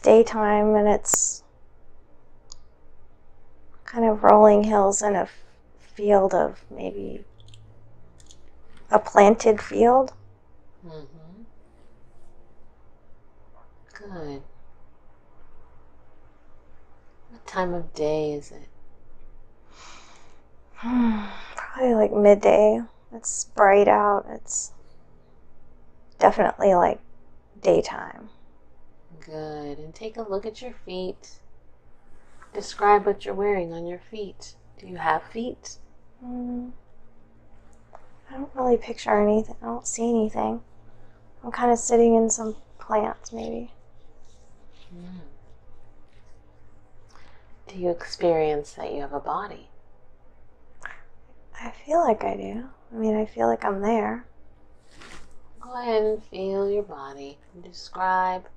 daytime and it's kind of rolling hills in a field of maybe a planted field. Mm-hmm. Good. What time of day is it? Probably like midday. It's bright out. It's definitely like daytime. Good. And take a look at your feet. Describe what you're wearing on your feet. Do you have feet? I don't really picture anything. I don't see anything. I'm kind of sitting in some plants, maybe. Do you experience that you have a body? I feel like I do. I mean, I feel like I'm there. Go ahead and feel your body and describe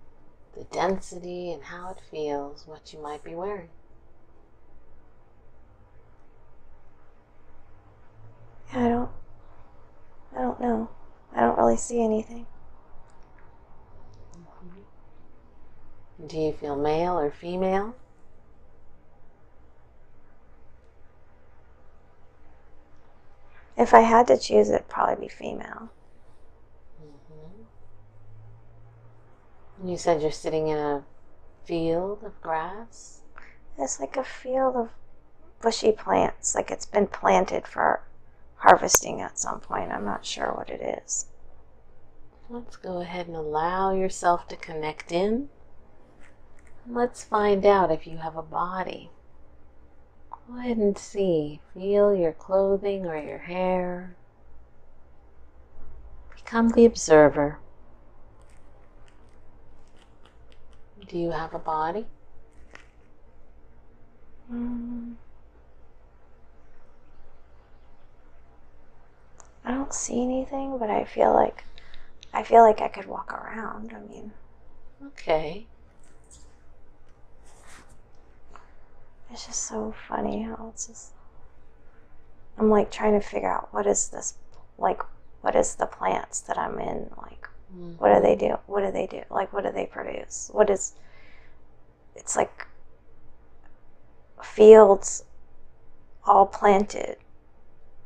the density and how it feels, what you might be wearing. Yeah, I don't know. I don't really see anything. Do you feel male or female? If I had to choose, it'd probably be female. You said you're sitting in a field of grass? It's like a field of bushy plants, like it's been planted for harvesting at some point. I'm not sure what it is. Let's go ahead and allow yourself to connect in. Let's find out if you have a body. Go ahead and see. Feel your clothing or your hair. Become the observer. Do you have a body? I don't see anything, but I feel like I could walk around. I mean, okay. It's just so funny how it's just. I'm like trying to figure out what is this, like, what is the plants that I'm in, like, what do they do? What do they do? Like, what do they produce? What is? It's like fields all planted,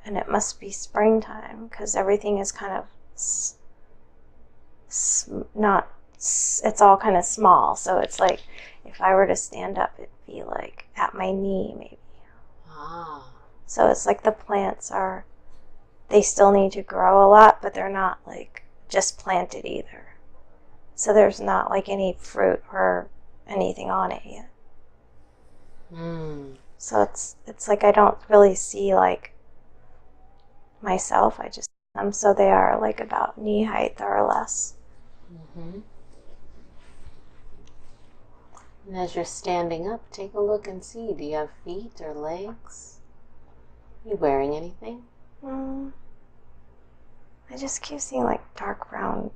and it must be springtime because everything is kind of not. It's all kind of small, so it's like if I were to stand up, it'd be like at my knee, maybe. So it's like the plants they still need to grow a lot, but they're not like just planted either. So there's not like any fruit or anything on it yet. So it's like I don't really see like myself. I just so they are like about knee height or less. And as you're standing up, take a look and see. Do you have feet or legs? Are you wearing anything? I just keep seeing like dark brown,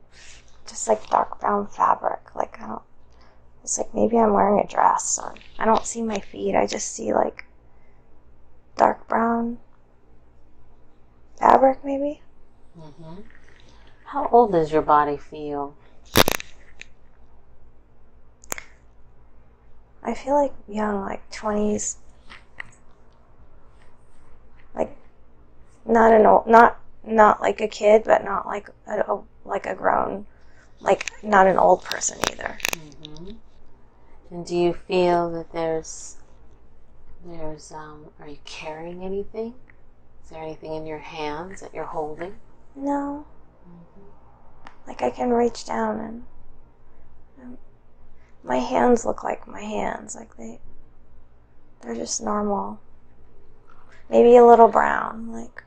just like dark brown fabric. Like it's like maybe I'm wearing a dress, or I don't see my feet. I just see like dark brown fabric, maybe. How old does your body feel? I feel like young, like 20s. Like not an old, not like a kid, but not like a grown, like not an old person either. And do you feel that there's are you carrying anything? Is there anything in your hands that you're holding? No. Like I can reach down and my hands look like my hands, like they're just normal. Maybe a little brown, like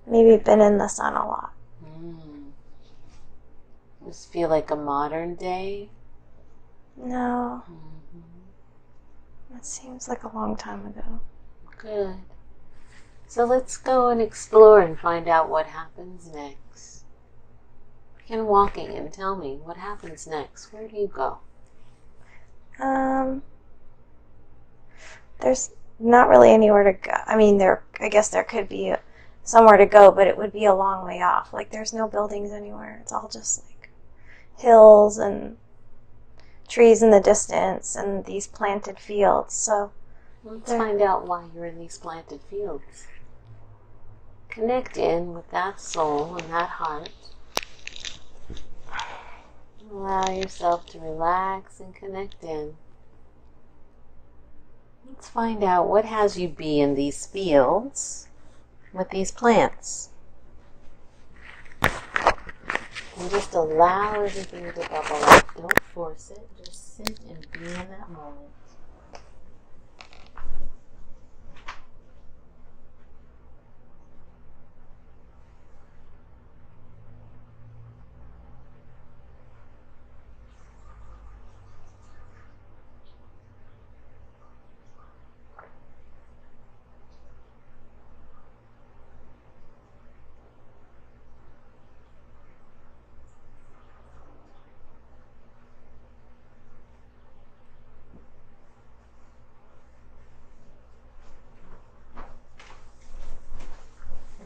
maybe been in the sun a lot. Does it feel like a modern day? No. That seems like a long time ago. Good. So let's go and explore and find out what happens next. Begin walking and tell me what happens next. Where do you go? There's not really anywhere to go. I mean, I guess there could be somewhere to go, but it would be a long way off. Like, there's no buildings anywhere. It's all just like hills and trees in the distance and these planted fields. So let's find out why you're in these planted fields. Connect in with that soul and that heart. Allow yourself to relax and connect in. Let's find out what has you be in these fields with these plants. And just allow everything to bubble up. Don't force it. Just sit and be in that moment.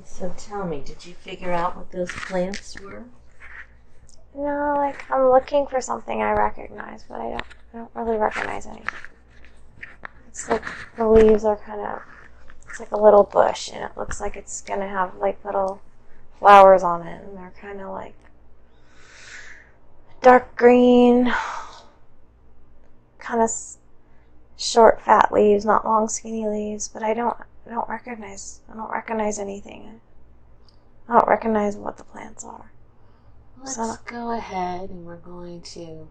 So tell me, did you figure out what those plants were? no, like I'm looking for something I recognize, but I don't really recognize anything. It's like the leaves are kind of, it's like a little bush, and it looks like it's gonna have like little flowers on it, and they're kind of like dark green, kind of short, fat leaves, not long, skinny leaves. But I don't recognize anything. I don't recognize what the plants are. Let's go ahead and we're going to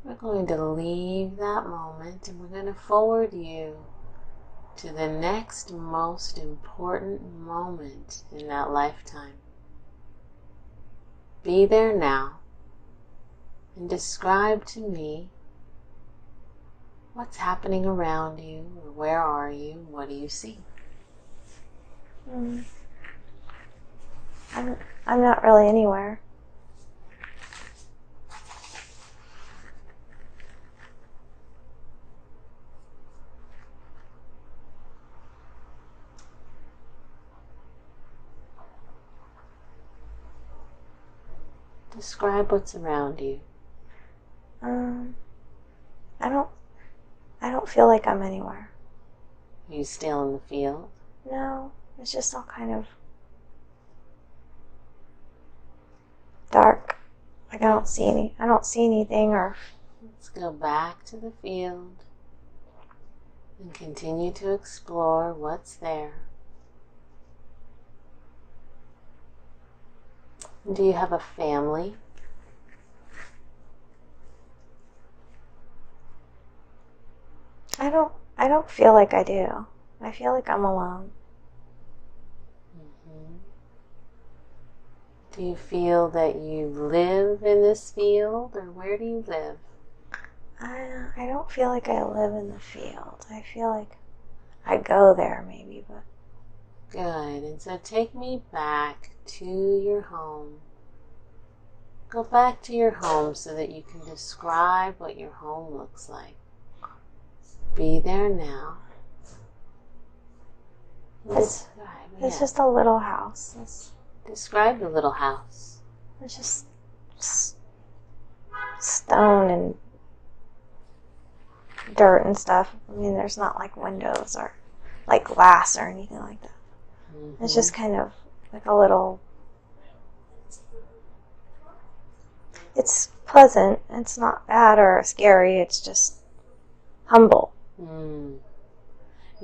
leave that moment, and we're going to forward you to the next most important moment in that lifetime. Be there now and describe to me what's happening around you, or where are you, what do you see? I'm not really anywhere. Describe what's around you. I don't feel like I'm anywhere. Are you still in the field? No, it's just all kind of dark. Like I don't see anything. Or let's go back to the field and continue to explore what's there. Do you have a family? I don't feel like I do. I feel like I'm alone. Do you feel that you live in this field, or where do you live? I don't feel like I live in the field. I feel like I go there maybe, but... Good. And so take me back to your home. Go back to your home so that you can describe what your home looks like. Be there now. It's just a little house. Describe the little house. It's just stone and dirt and stuff. I mean, there's not like windows or like glass or anything like that. It's just kind of like a little... It's pleasant. It's not bad or scary. It's just humble.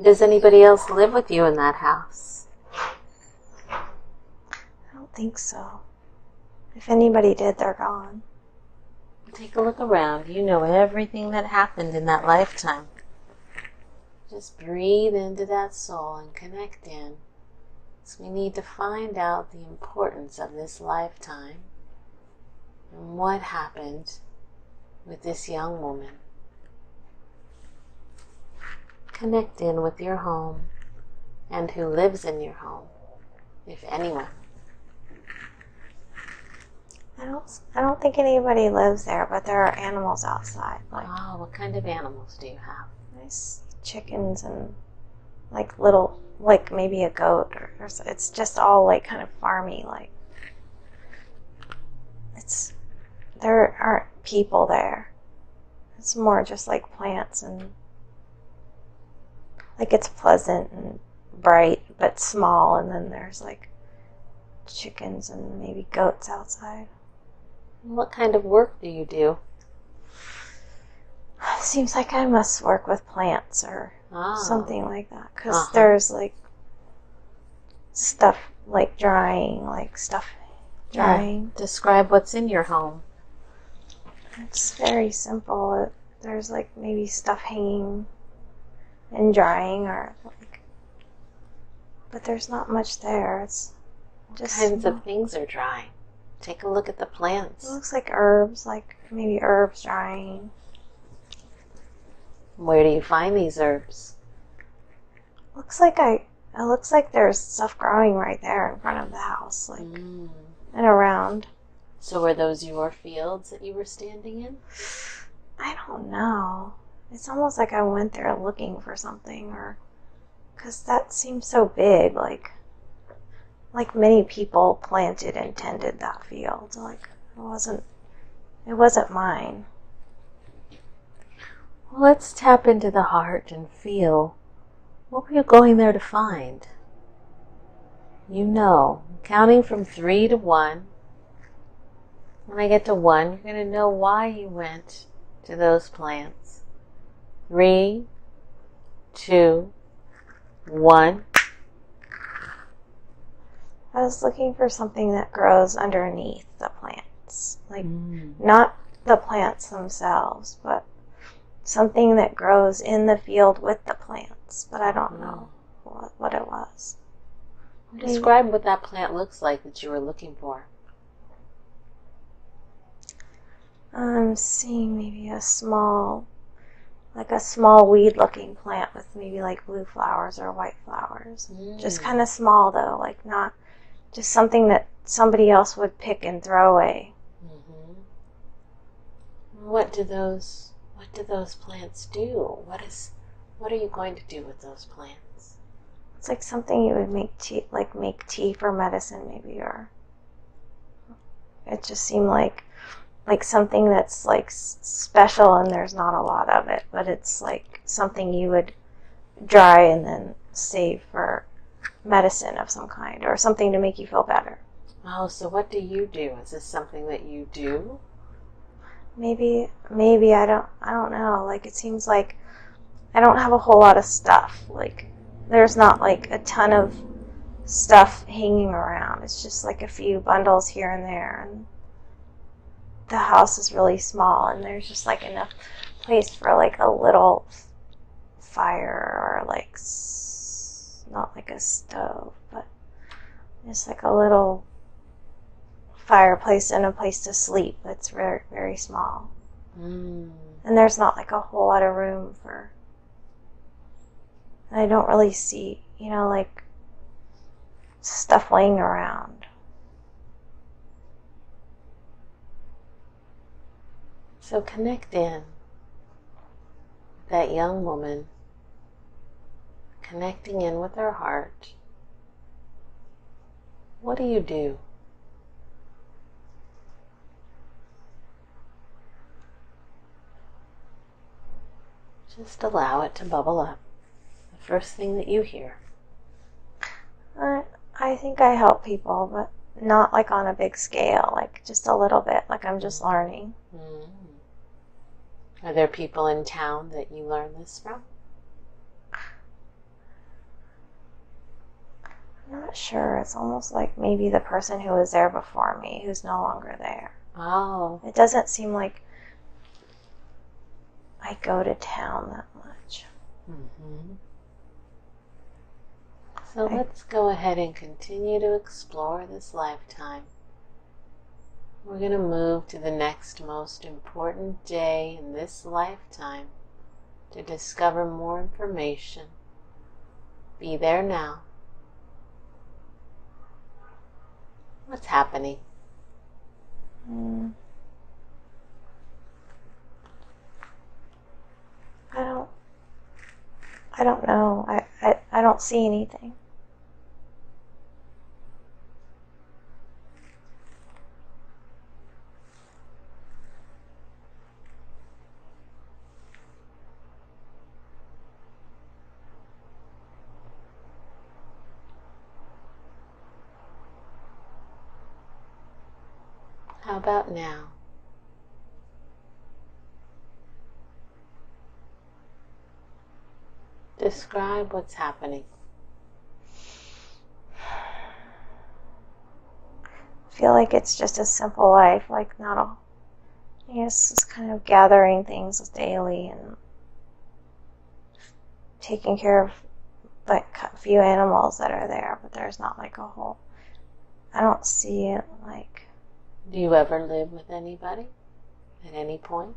Does anybody else live with you in that house? I don't think so. If anybody did, they're gone. Take a look around. You know everything that happened in that lifetime. Just breathe into that soul and connect in. So we need to find out the importance of this lifetime and what happened with this young woman. Connect in with your home and who lives in your home, if anyone. I don't think anybody lives there, but there are animals outside. Like, oh, what kind of animals do you have? Nice chickens and like little, like maybe a goat or it's just all like kind of farmy. Like there aren't people there. It's more just like plants, and like it's pleasant and bright but small, and then there's like chickens and maybe goats outside. What kind of work do you do? Seems like I must work with plants or something like that, because there's like stuff like drying. Yeah. Describe what's in your home. It's very simple. There's like maybe stuff hanging and drying, or like, but there's not much there. It's just what kinds of things are drying? Take a look at the plants. It looks like herbs, like maybe herbs drying. Where do you find these herbs? It looks like there's stuff growing right there in front of the house, like and around. So were those your fields that you were standing in? I don't know. It's almost like I went there looking for something, or because that seems so big, like many people planted and tended that field. Like it wasn't mine. Well, let's tap into the heart and feel. What were you going there to find? You know, counting from 3 to 1. When I get to 1, you're going to know why you went to those plants. 3, 2, 1. I was looking for something that grows underneath the plants. Like, not the plants themselves, but something that grows in the field with the plants. But I don't know what it was. Describe what that plant looks like that you were looking for. I'm seeing maybe a small weed-looking plant with maybe like blue flowers or white flowers. Just kind of small though, like not just something that somebody else would pick and throw away. What do those plants do? What are you going to do with those plants? It's like something you would make tea for medicine maybe, or it just seemed like something that's like special, and there's not a lot of it, but it's like something you would dry and then save for medicine of some kind, or something to make you feel better. Oh, so what do you do? Is this something that you do? Maybe I don't know. Like, it seems like I don't have a whole lot of stuff. Like, there's not like a ton of stuff hanging around. It's just like a few bundles here and there, and the house is really small, and there's just like enough place for like a little fire, or like not like a stove, but just like a little fireplace and a place to sleep. That's very, very small. And there's not like a whole lot of room for, I don't really see, like stuff laying around. So connect in. That young woman, connecting in with her heart. What do you do? Just allow it to bubble up. The first thing that you hear. I think I help people, but not like on a big scale, like just a little bit, like I'm just learning. Are there people in town that you learn this from? I'm not sure. It's almost like maybe the person who was there before me who's no longer there. Oh. It doesn't seem like I go to town that much. So let's go ahead and continue to explore this lifetime. We're going to move to the next most important day in this lifetime to discover more information. Be there now. What's happening? I don't know. I don't see anything. How about now? Describe what's happening. I feel like it's just a simple life, like not a, it's just kind of gathering things daily and taking care of like a few animals that are there, but there's not like a whole, I don't see it like. Do you ever live with anybody at any point?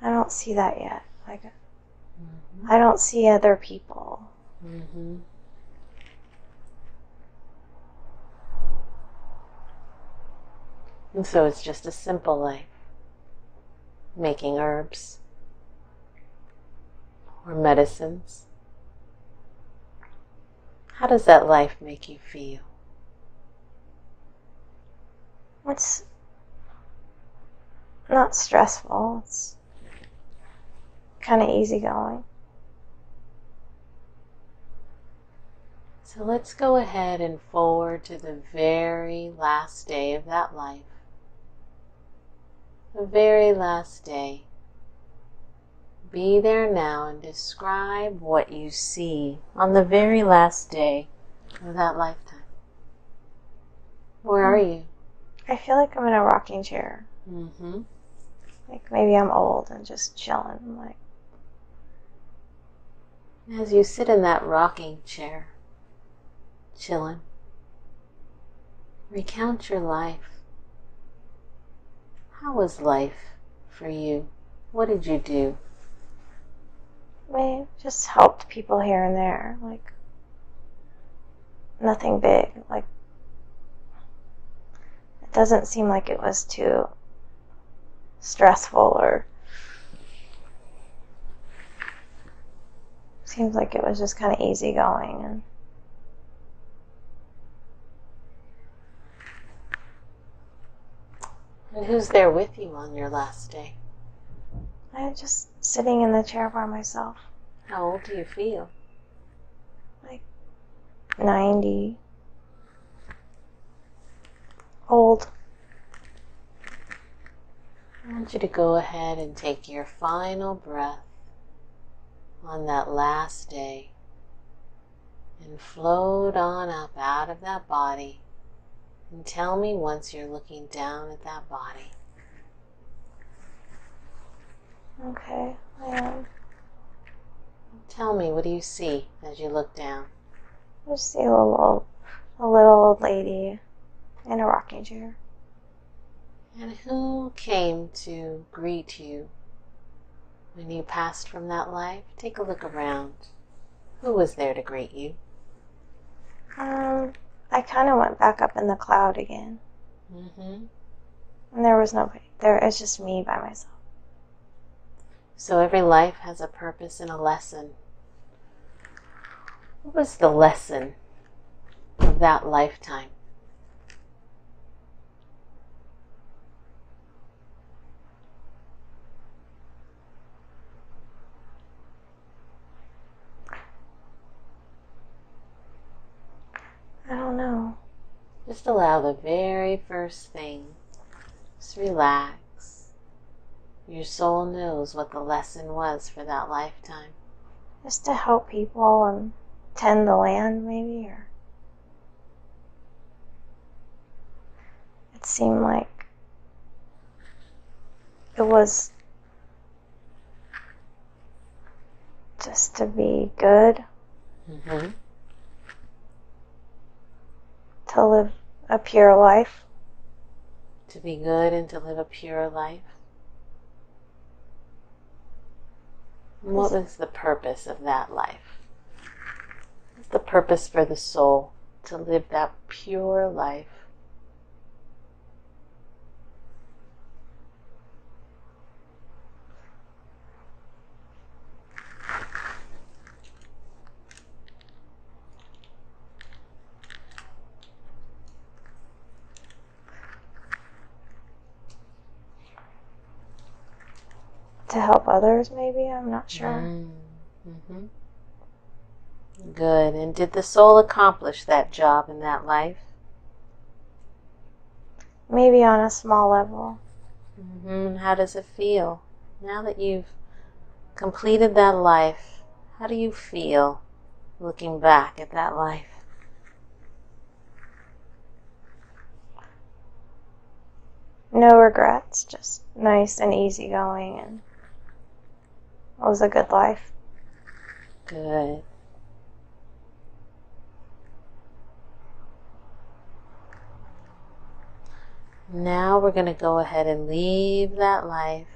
I don't see that yet. Like, I don't see other people. And so it's just a simple life, making herbs or medicines. How does that life make you feel? It's not stressful. It's kind of easygoing. So let's go ahead and forward to the very last day of that life. The very last day. Be there now and describe what you see on the very last day of that lifetime. Where are you? I feel like I'm in a rocking chair. Like maybe I'm old and just chilling. Like, as you sit in that rocking chair, chilling, recount your life. How was life for you? What did you do? we just helped people here and there. Like, nothing big. Like, it doesn't seem like it was too stressful or seems like it was just kind of easygoing. And who's there with you on your last day? I'm just sitting in the chair by myself. How old do you feel? Like 90. Old. I want you to go ahead and take your final breath on that last day and float on up out of that body, and tell me once you're looking down at that body. Okay, I am. Tell me, what do you see as you look down? I just see a little old lady in a rocking chair. And who came to greet you when you passed from that life? Take a look around. Who was there to greet you? I kind of went back up in the cloud again. And there was nobody. It's just me by myself. So every life has a purpose and a lesson. What was the lesson of that lifetime? I don't know. Just allow the very first thing. Just relax. Your soul knows what the lesson was for that lifetime. Just to help people and tend the land, maybe, or it seemed like it was just to be good, to live a pure life. To be good and to live a pure life. And what was the purpose of that life? What's the purpose for the soul to live that pure life? To help others, maybe? I'm not sure. Good. And did the soul accomplish that job in that life? maybe on a small level. Mm-hmm. How does it feel? Now that you've completed that life, how do you feel looking back at that life? No regrets, just nice and easygoing, and it was a good life. Good. Now we're going to go ahead and leave that life,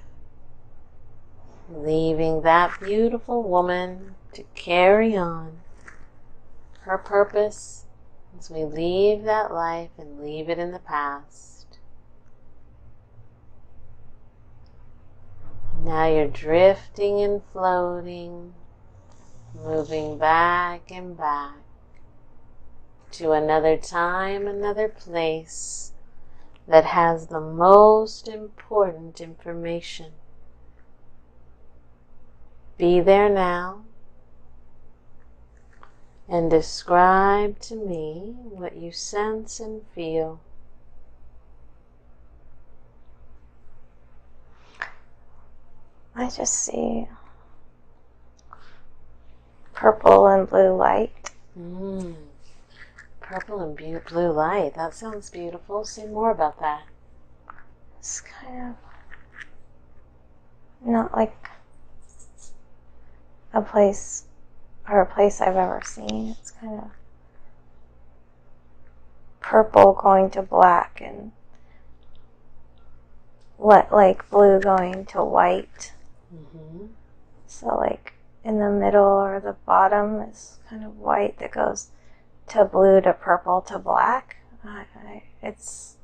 leaving that beautiful woman to carry on her purpose as we leave that life and leave it in the past. Now you're drifting and floating, moving back and back to another time, another place that has the most important information. Be there now and describe to me what you sense and feel. I just see purple and blue light. Purple and blue light. That sounds beautiful. Say more about that. It's kind of not like a place I've ever seen. It's kind of purple going to black and like blue going to white. Mm-hmm. So like in the middle or the bottom is kind of white that goes to blue to purple to black. It's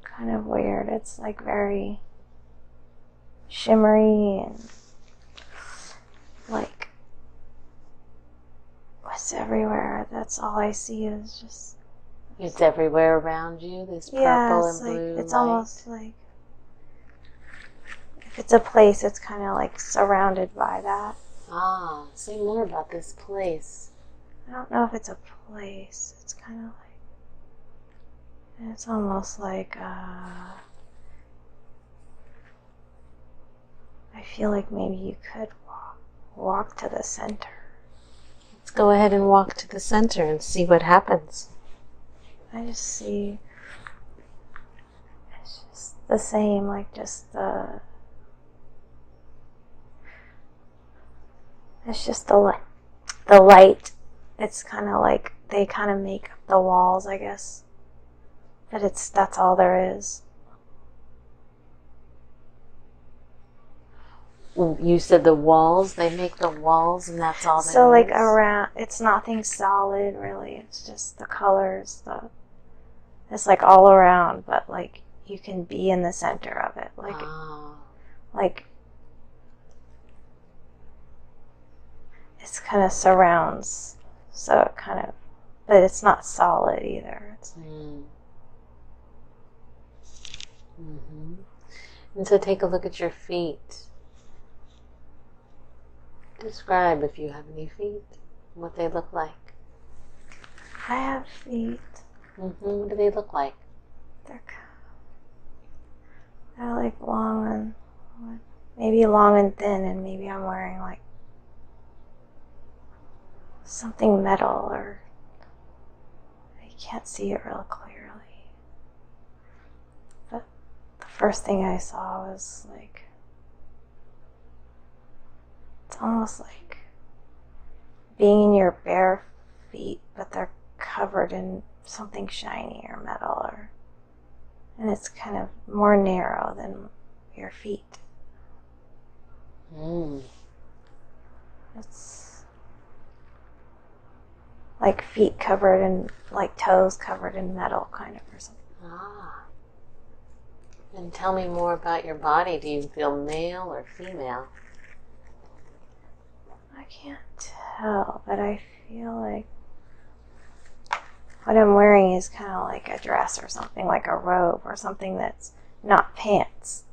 kind of weird. It's like very shimmery and like it's everywhere. That's all I see is just. It's everywhere around you. This purple and blue It's light. almost like if it's a place, it's kind of like surrounded by that. Say more about this place. I don't know if it's a place. It's kind of like, it's almost like, I feel like maybe you could walk to the center. Let's go ahead and walk to the center and see what happens. I just see, it's just the same, like just it's just the light. It's kind of like they kind of make up the walls, I guess. But that's all there is. You said the walls, they make the walls and that's all there is? So like around, it's nothing solid really. It's just the colors, it's like all around, but like you can be in the center of it. Like it's kind of surrounds, so it kind of, but it's not solid either. It's like, Mm-hmm. And so take a look at your feet. Describe if you have any feet, what they look like. I have feet. What do they look like? They're like long and maybe long and thin, and maybe I'm wearing like something metal, or I can't see it real clearly. But the first thing I saw was like, it's almost like being in your bare feet, but they're covered in something shiny or metal, and it's kind of more narrow than your feet. It's like feet covered in, like toes covered in metal, kind of, or something. And tell me more about your body. Do you feel male or female? I can't tell, but I feel like what I'm wearing is kind of like a dress or something, like a robe or something that's not pants.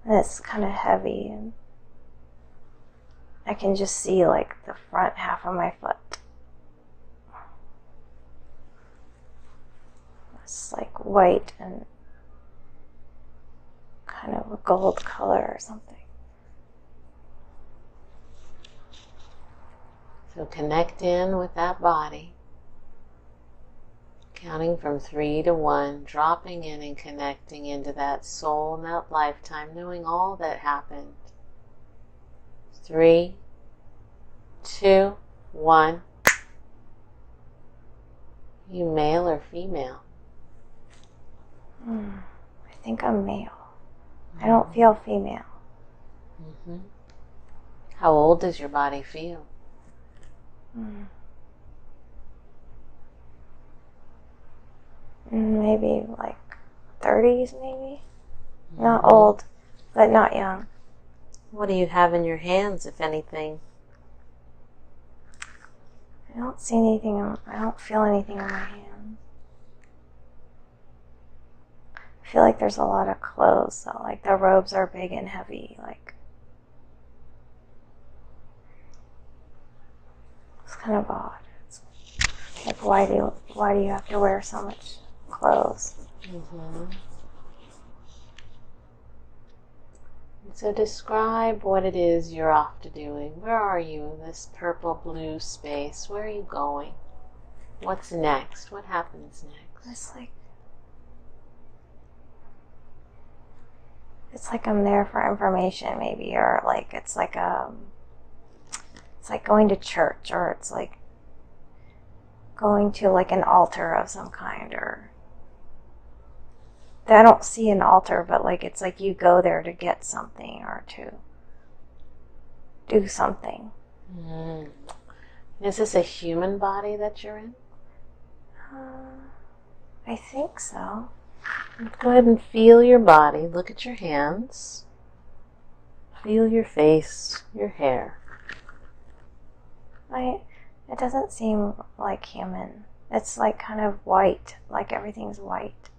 And it's kind of heavy, and I can just see like the front half of my foot. white and kind of a gold color or something. So connect in with that body. Counting from 3 to 1, dropping in and connecting into that soul and that lifetime, knowing all that happened. 3, 2, 1. You male or female? I think I'm male. I don't feel female. How old does your body feel? Maybe like 30s, maybe. Not old, but not young. What do you have in your hands, if anything? I don't see anything. I don't feel anything in my hands. I feel like there's a lot of clothes, so like the robes are big and heavy. Like it's kind of odd. It's like why do you have to wear so much clothes? So describe what it is you're off to doing. Where are you in this purple blue space? Where are you going? What's next? What happens next? It's like I'm there for information, maybe, or like it's like going to church, or it's like going to like an altar of some kind, or I don't see an altar, but like it's like you go there to get something or to do something. Is this a human body that you're in? I think so. Go ahead and feel your body. Look at your hands. Feel your face, your hair. It doesn't seem like human. It's like kind of white, like everything's white.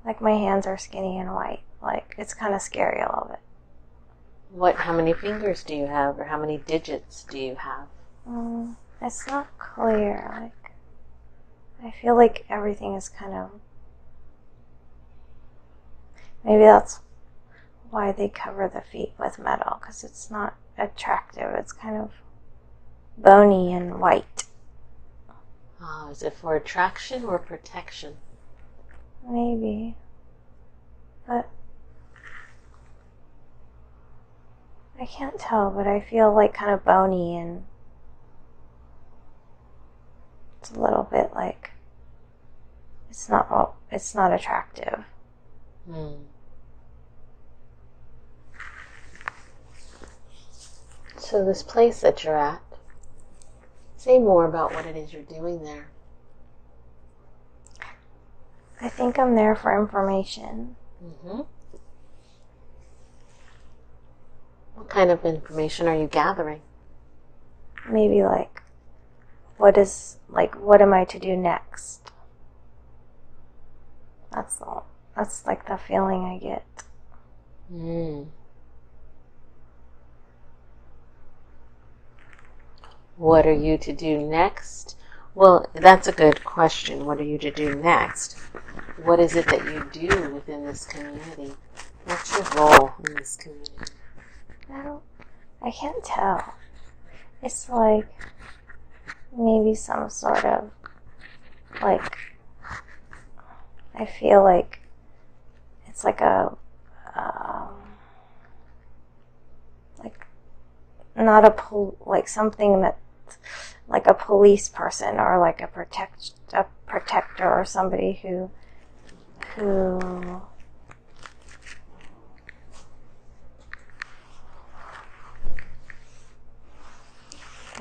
Like my hands are skinny and white. Like it's kind of scary, a little bit. How many fingers do you have, or how many digits do you have? It's not clear. Like I feel like everything is kind of. Maybe that's why they cover the feet with metal, because it's not attractive. It's kind of bony and white. Is it for attraction or protection? Maybe. But I can't tell, but I feel like kind of bony, and it's a little bit like it's not attractive. So this place that you're at, say more about what it is you're doing there. I think I'm there for information. What kind of information are you gathering? Maybe like, what am I to do next? That's like the feeling I get. What are you to do next? Well, that's a good question. What are you to do next? What is it that you do within this community? What's your role in this community? I can't tell. It's like maybe some sort of like, I feel like it's like like something that like a police person, or like a protector, or somebody who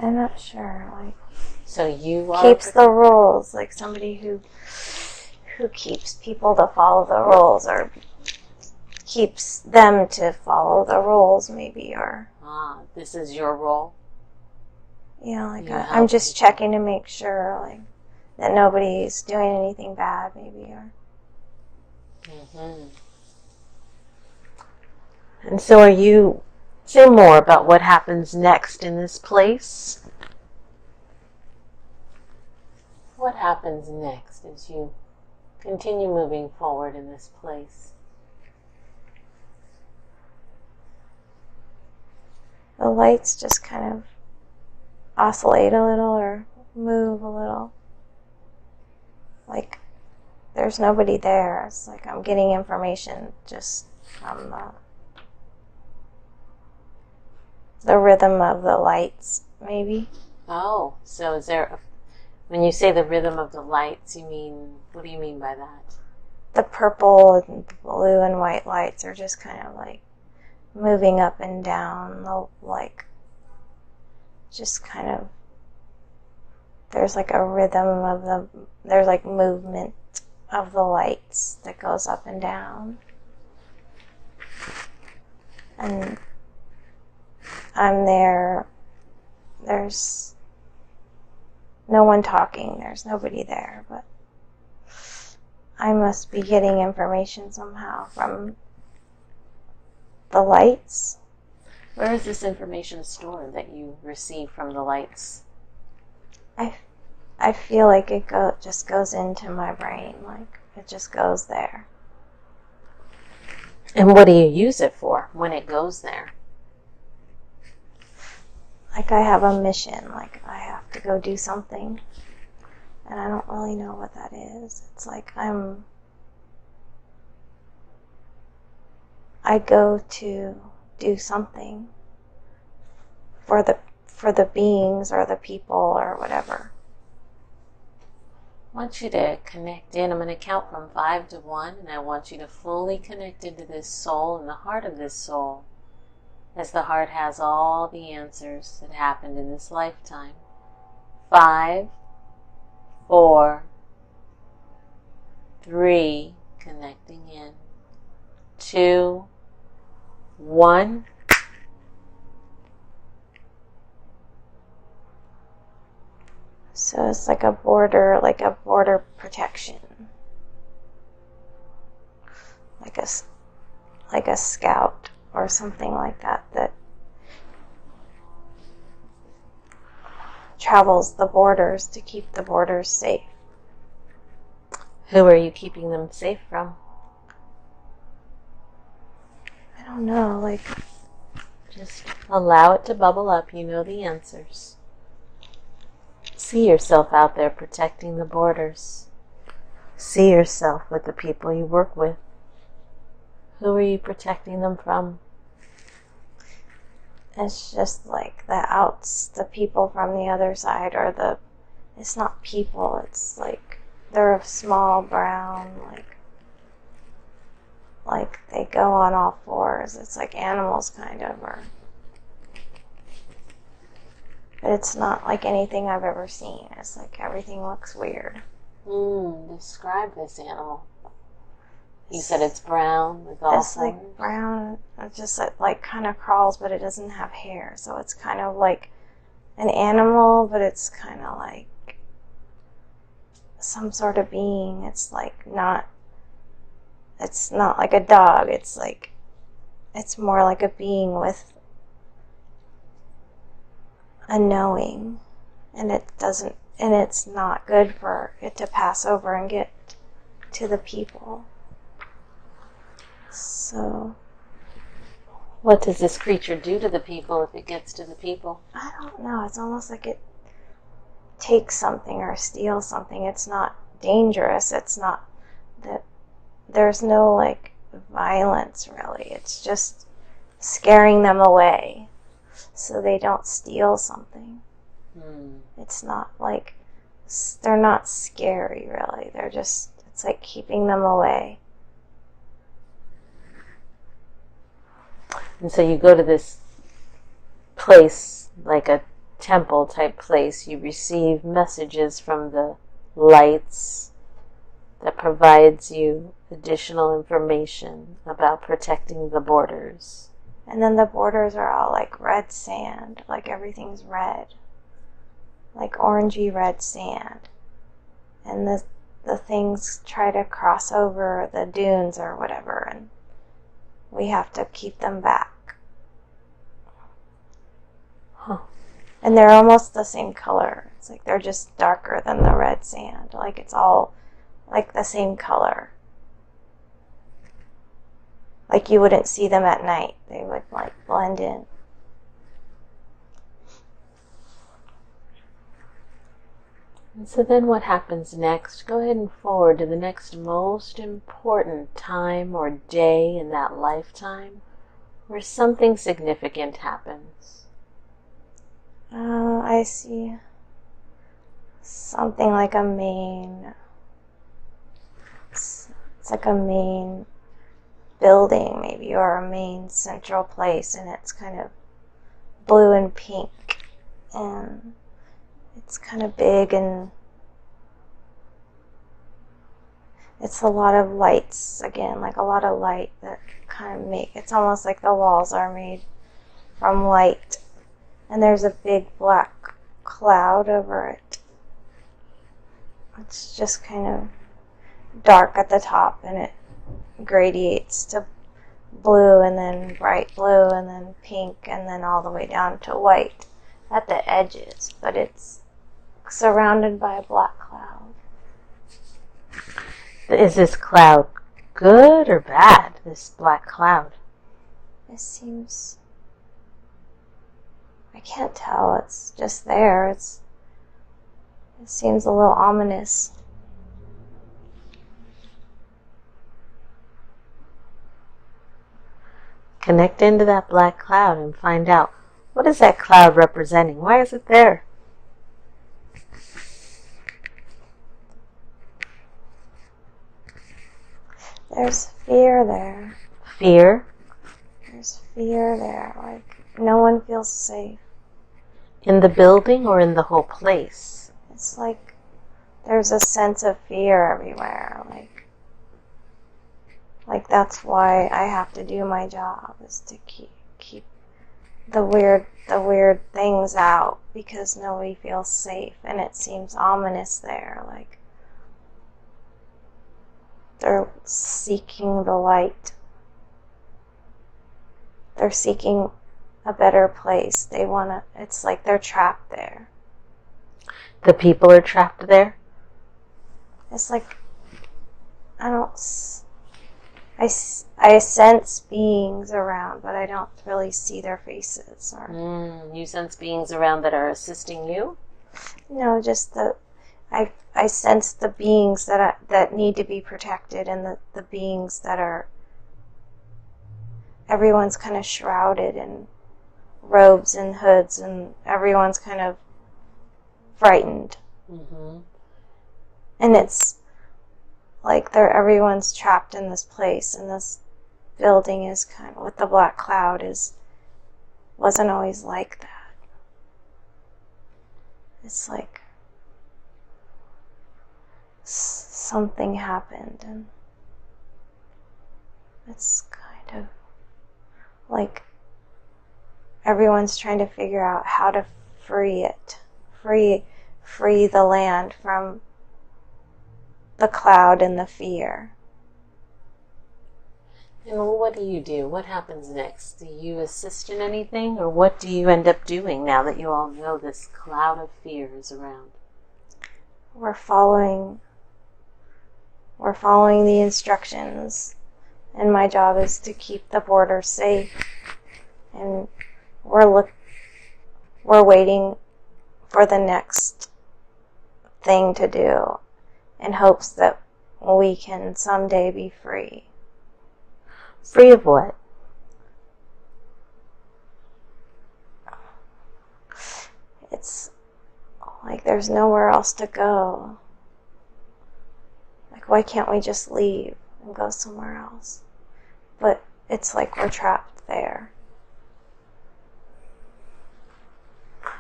I'm not sure, like, so you are keeps the rules, like somebody who keeps people to follow the rules, or keeps them to follow the rules, maybe, or this is your role. Yeah, like I'm just checking to make sure, like, that nobody's doing anything bad, maybe, or. And so are you, say more about what happens next in this place. What happens next as you Continue moving forward in this place. The lights just kind of oscillate a little or move a little. Like there's nobody there. It's like I'm getting information just from the rhythm of the lights, maybe. Oh, so is there, when you say the rhythm of the lights, what do you mean by that? The purple and blue and white lights are just kind of like moving up and down, like just kind of, there's like a rhythm of there's like movement of the lights that goes up and down. And I'm there. There's no one talking. There's nobody there, but I must be getting information somehow from the lights. Where is this information stored that you receive from the lights? I feel like it just goes into my brain, like it just goes there. And what do you use it for when it goes there? Like I have a mission, like I have to go do something, and I don't really know what that is. It's like I go to do something for the beings or the people or whatever. I want you to connect in. I'm going to count from 5 to 1, and I want you to fully connect into this soul and the heart of this soul, as the heart has all the answers that happened in this lifetime. 5, 4, 3, connecting in, 2, 1. So it's like a border protection, like a scout or something like that travels the borders to keep the borders safe. Who are you keeping them safe from? I don't know, like just allow it to bubble up. You know the answers. See yourself out there protecting the borders. See yourself with the people you work with. Who are you protecting them from? It's just like the people from the other side, or it's not people, it's like they're a small brown, like they go on all fours. It's like animals kind of, but it's not like anything I've ever seen. It's like everything looks weird. Describe this animal. You said it's brown with all It's like brown. It just like kind of crawls, but it doesn't have hair. So it's kind of like an animal, but it's kind of like some sort of being. It's not like a dog. It's more like a being with a knowing, and it's not good for it to pass over and get to the people. So what does this creature do to the people if it gets to the people? I don't know. It's almost like it takes something or steals something. It's not dangerous. It's not that there's no like violence really. It's just scaring them away so they don't steal something. It's not like, they're not scary really. It's like keeping them away. And so you go to this place, like a temple type place. You receive messages from the lights that provides you additional information about protecting the borders. And then the borders are all like red sand, like everything's red, like orangey red sand. And the things try to cross over the dunes or whatever, and we have to keep them back. And they're almost the same color. It's like they're just darker than the red sand. Like it's all like the same color. Like you wouldn't see them at night. They would like blend in. And so then what happens next? Go ahead and forward to the next most important time or day in that lifetime where something significant happens. I see something like a main, it's like a main building maybe, or a main central place, and it's kind of blue and pink, and it's kind of big, and it's a lot of lights again, like a lot of light that kind of make, it's almost like the walls are made from light, and there's a big black cloud over it. It's just kind of dark at the top, and it gradiates to blue, and then bright blue, and then pink, and then all the way down to white at the edges, but it's surrounded by a black cloud. Is this cloud good or bad, this black cloud? It seems, I can't tell, it's just there. It seems a little ominous. Connect into that black cloud and find out, what is that cloud representing? Why is it there? There's fear there. Fear? There's fear there, like no one feels safe. In the building or in the whole place? It's like there's a sense of fear everywhere, like that's why I have to do my job, is to keep the weird things out, because nobody feels safe, and it seems ominous there, like they're seeking the light. They're seeking a better place. It's like they're trapped there. The people are trapped there? It's like, I sense beings around, but I don't really see their faces. You sense beings around that are assisting you? No, just I sense the beings that need to be protected, and the beings that are, everyone's kind of shrouded in robes and hoods, and everyone's kind of frightened. Mm-hmm. And it's like everyone's trapped in this place, and this building is kind of, with the black cloud, wasn't always like that. It's like something happened, and it's kind of like everyone's trying to figure out how to free the land from the cloud and the fear. And what do you do? What happens next? Do you assist in anything, or what do you end up doing now that you all know this cloud of fear is around? We're following the instructions, and my job is to keep the border safe, and we're waiting for the next thing to do, in hopes that we can someday be free. Free of what? It's like there's nowhere else to go. Like, why can't we just leave and go somewhere else? But it's like we're trapped there.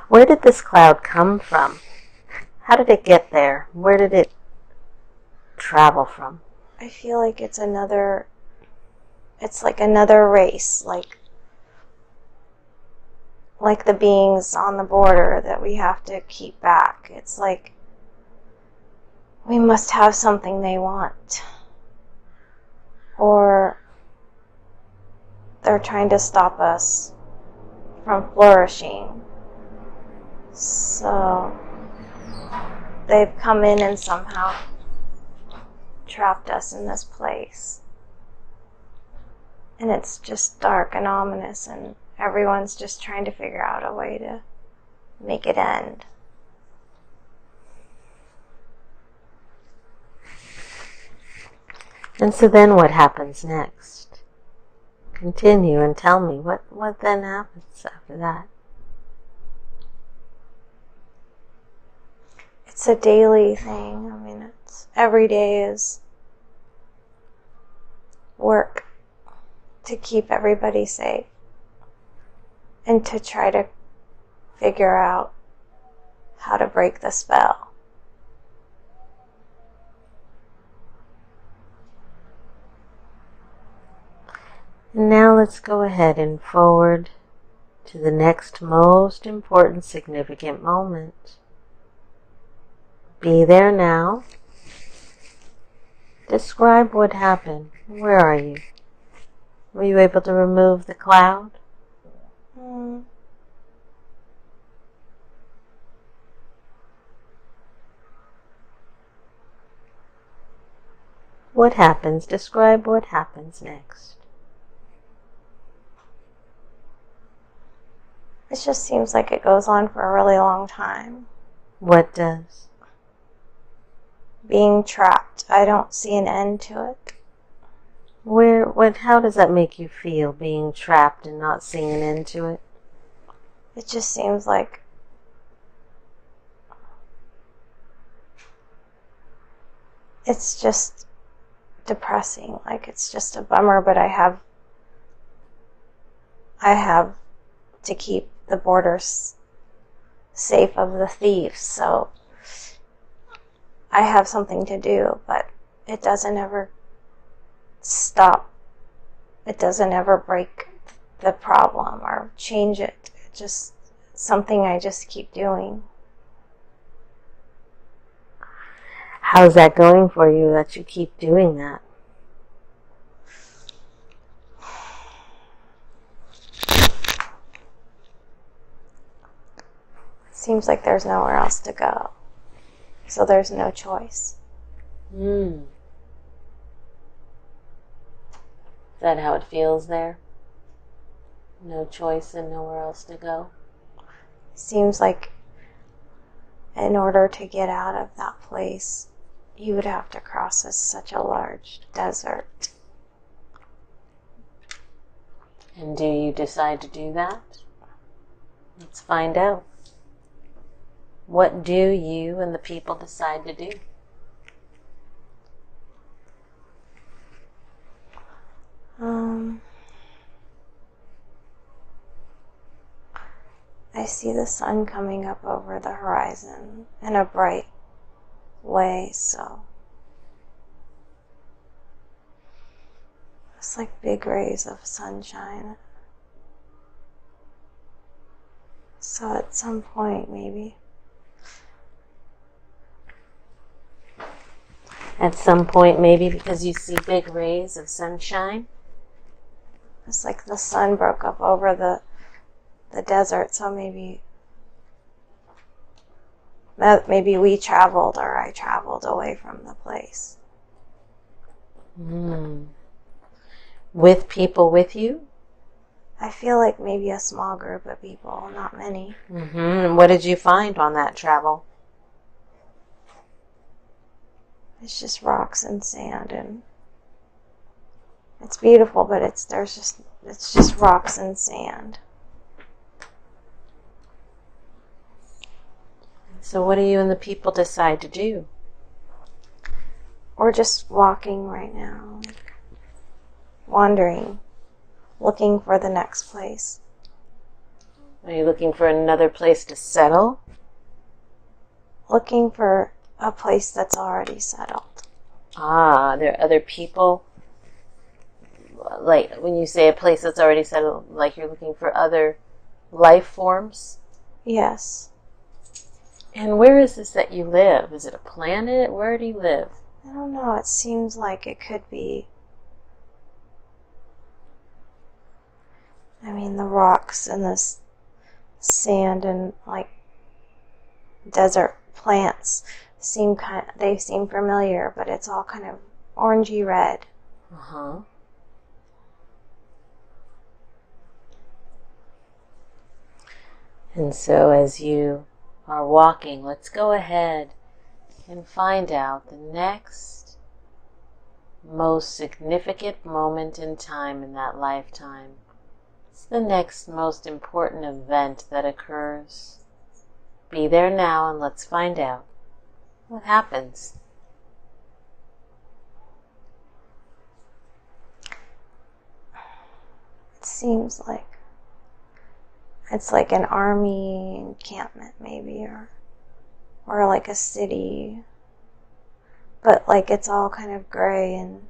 Where did this cloud come from? How did it get there? Where did it travel from? I feel like it's like another race, like the beings on the border that we have to keep back. It's like we must have something they want, or they're trying to stop us from flourishing. So they've come in and somehow trapped us in this place. And it's just dark and ominous, and everyone's just trying to figure out a way to make it end. And so then what happens next? Continue and tell me what then happens after that. It's a daily thing. I mean, it's every day is work to keep everybody safe and to try to figure out how to break the spell. And now let's go ahead and forward to the next most important, significant moment. Be there now. Describe what happened. Where are you? Were you able to remove the cloud? What happens? Describe what happens next. It just seems like it goes on for a really long time. What does? Being trapped. I don't see an end to it. How does that make you feel, being trapped and not seeing an end to it? It just seems like it's just depressing. Like, it's just a bummer, but I have to keep the borders safe of the thieves, so I have something to do, but it doesn't ever stop. It doesn't ever break the problem or change it. It's just something I just keep doing. How's that going for you that you keep doing that? Seems like there's nowhere else to go. So there's no choice. Is that how it feels there? No choice and nowhere else to go? Seems like in order to get out of that place, you would have to cross such a large desert. And do you decide to do that? Let's find out. What do you and the people decide to do? I see the sun coming up over the horizon in a bright way, so it's like big rays of sunshine. So at some point, maybe. At some point, maybe because you see big rays of sunshine? It's like the sun broke up over the desert, so maybe we traveled, or I traveled away from the place. With people with you? I feel like maybe a small group of people, not many. And what did you find on that travel? It's just rocks and sand, and it's beautiful, but it's just rocks and sand. So what do you and the people decide to do? We're just walking right now, wandering, looking for the next place. Are you looking for another place to settle? Looking for a place that's already settled. There are other people. Like when you say a place that's already settled, like you're looking for other life forms? Yes. And where is this that you live? Is it a planet? Where do you live? I don't know. It seems like it could be. I mean, the rocks and the sand and like desert plants seem familiar, but it's all kind of orangey red. Uh-huh. And so as you are walking, let's go ahead and find out the next most significant moment in time in that lifetime. It's the next most important event that occurs. Be there now and let's find out what happens. It seems like it's like an army encampment maybe, or like a city, but like it's all kind of gray and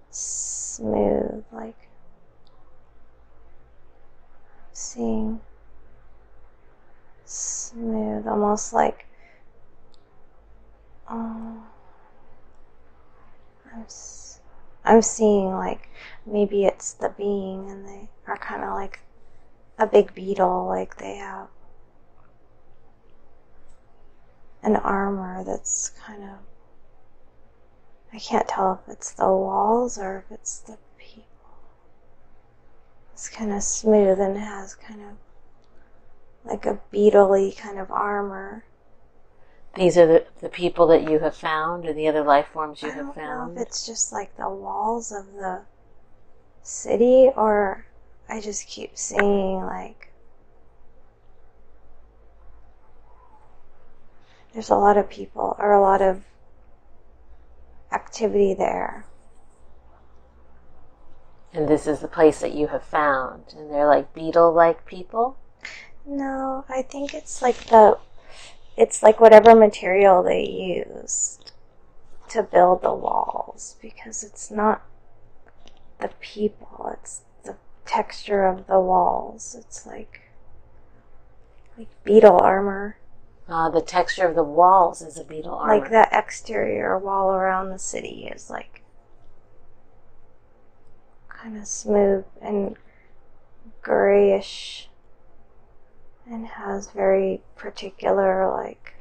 smooth, like seeing smooth, almost like I'm seeing like maybe it's the being and they are kind of like a big beetle, like they have an armor that's kind of, I can't tell if it's the walls or if it's the people. It's kind of smooth and has kind of like a beetle-y kind of armor. These are the people that you have found, or the other life forms you have found? I don't know if it's just like the walls of the city, or I just keep seeing like there's a lot of people or a lot of activity there. And this is the place that you have found, and they're like beetle-like people? No, I think it's like whatever material they used to build the walls, because it's not the people, it's the texture of the walls. It's like beetle armor. The texture of the walls is a beetle armor. Like the exterior wall around the city is like kind of smooth and grayish and has very particular, like,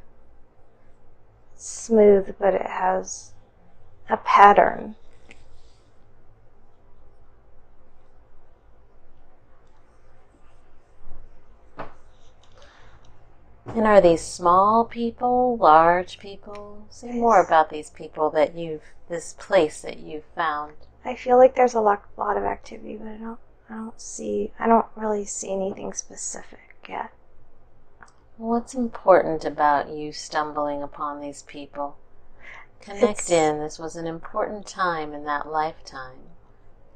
smooth, but it has a pattern. And are these small people, large people? Say more about these people that this place that you've found. I feel like there's a lot of activity, but I don't really see anything specific yet. What's important about you stumbling upon these people? Connect in. This was an important time in that lifetime.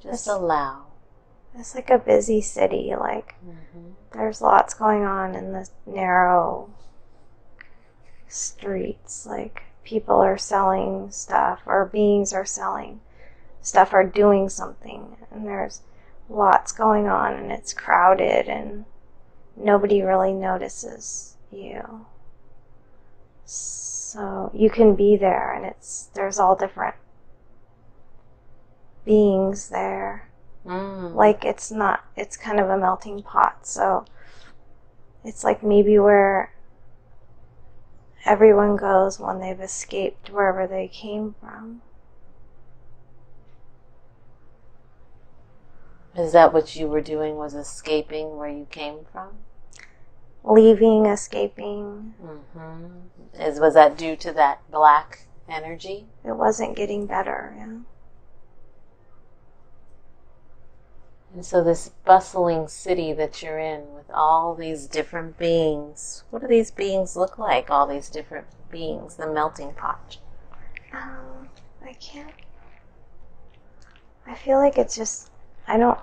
Just allow. It's like a busy city, like there's lots going on in the narrow streets, like people are selling stuff, or beings are selling stuff, or doing something, and there's lots going on, and it's crowded, and nobody really notices you. So you can be there, and there's all different beings there. Like it's kind of a melting pot, so it's like maybe where everyone goes when they've escaped wherever they came from. Is that what you were doing, was escaping where you came from? Leaving, escaping. Was that due to that black energy? It wasn't getting better, yeah. And so this bustling city that you're in with all these different beings, what do these beings look like, all these different beings, the melting pot? I feel like it's just, I don't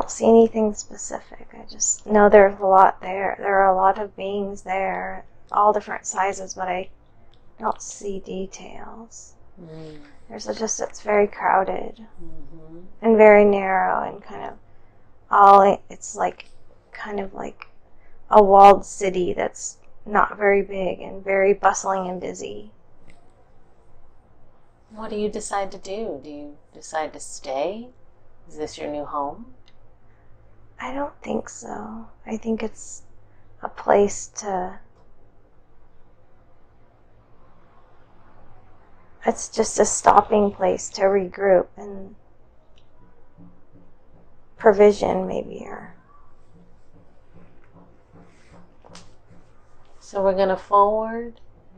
see anything specific. I just know there's a lot there. There are a lot of beings there, all different sizes, but I don't see details. It's very crowded and very narrow, and it's like kind of like a walled city that's not very big and very bustling and busy. What do you decide to do? Do you decide to stay? Is this your new home? I don't think so. I think it's a place to it's just a stopping place to regroup and provision maybe. Or so we're going to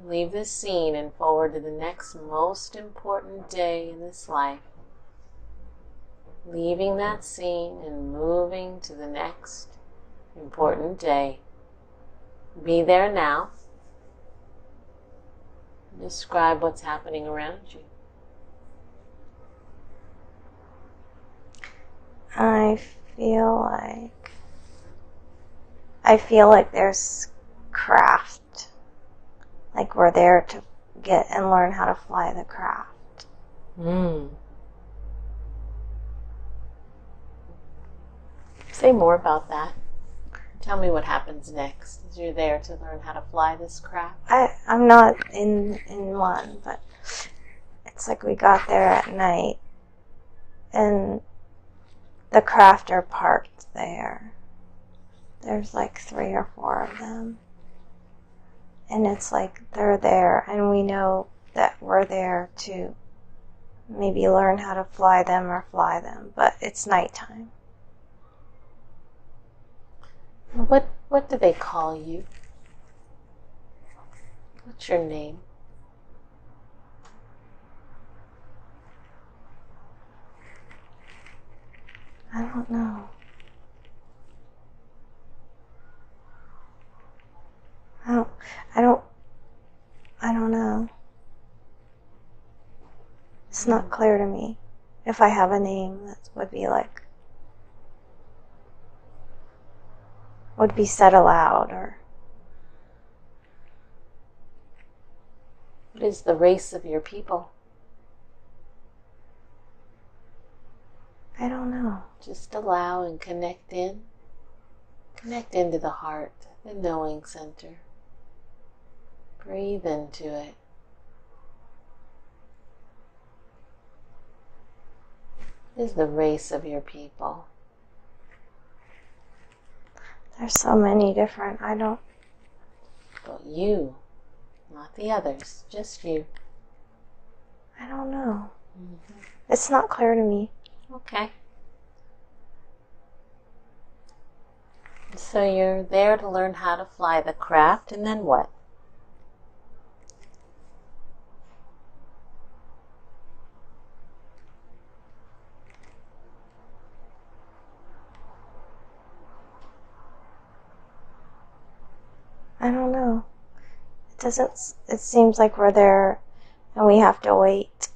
leave this scene and forward to the next most important day in this life. Leaving that scene and moving to the next important day. Be there now. Describe what's happening around you. I feel like there's craft. Like we're there to get and learn how to fly the craft. Say more about that. Tell me what happens next as you're there to learn how to fly this craft. I'm not in one, but it's like we got there at night and the craft are parked there. There's like 3 or 4 of them. And it's like they're there and we know that we're there to maybe learn how to fly them or fly them, but it's nighttime. What do they call you? What's your name? I don't know. I don't know. It's not clear to me. If I have a name, that would be said aloud. Or what is the race of your people? I don't know. Just allow and connect in. Connect into the heart, the knowing center. Breathe into it. What is the race of your people? There's so many different, But you, not the others, just you. I don't know. It's not clear to me. Okay. So you're there to learn how to fly the craft, and then what? I don't know. It seems like we're there and we have to wait.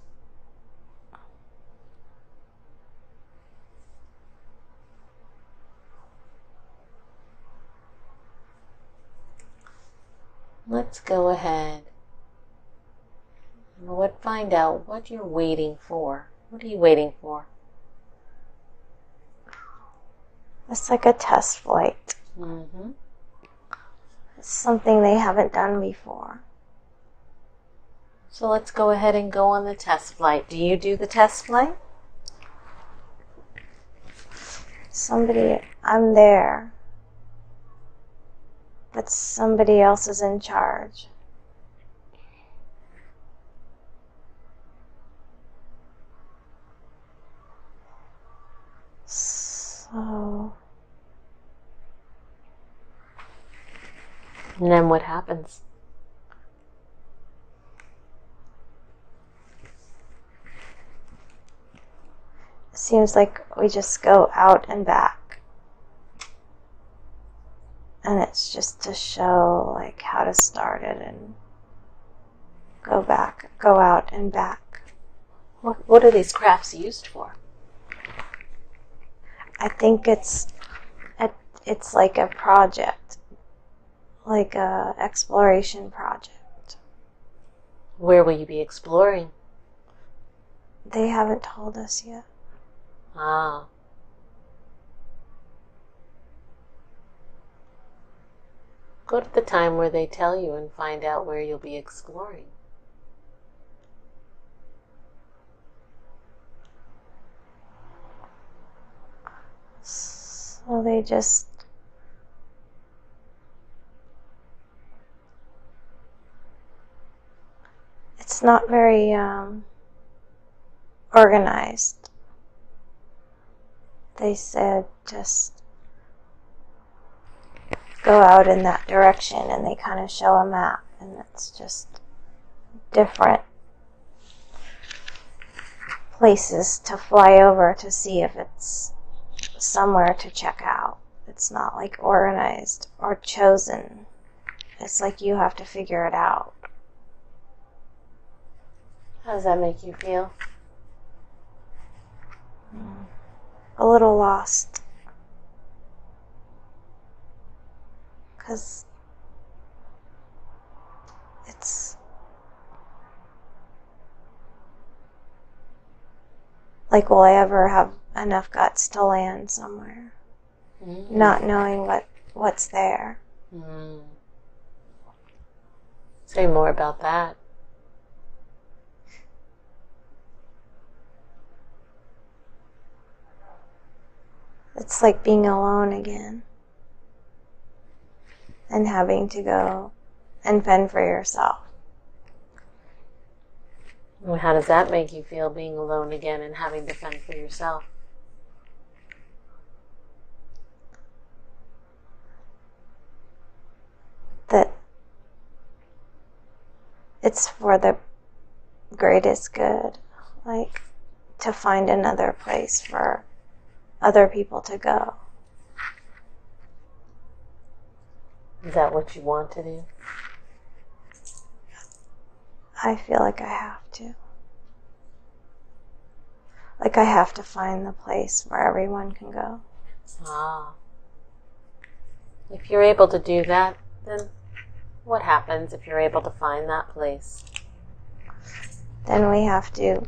Let's go ahead and find out what you're waiting for. What are you waiting for? It's like a test flight. It's something they haven't done before. So let's go ahead and go on the test flight. Do you do the test flight? I'm there. But somebody else is in charge. So... And then what happens? It seems like we just go out and back. And it's just to show like how to start it and go out and back. What are these crafts used for? I think it's like a project, like a exploration project. Where will you be exploring? They haven't told us yet. Ah. Go to the time where they tell you and find out where you'll be exploring. So it's it's not very organized. They said just go out in that direction, and they kind of show a map, and it's just different places to fly over to see if it's somewhere to check out. It's not like organized or chosen. It's like you have to figure it out. How does that make you feel? A little lost. Because it's like, will I ever have enough guts to land somewhere? Not knowing what's there. Say more about that. It's like being alone again and having to go and fend for yourself. Well, how does that make you feel, being alone again and having to fend for yourself? That it's for the greatest good, like to find another place for other people to go. Is that what you want to do? I feel like I have to. Like I have to find the place where everyone can go. If you're able to do that, then what happens if you're able to find that place? Then we have to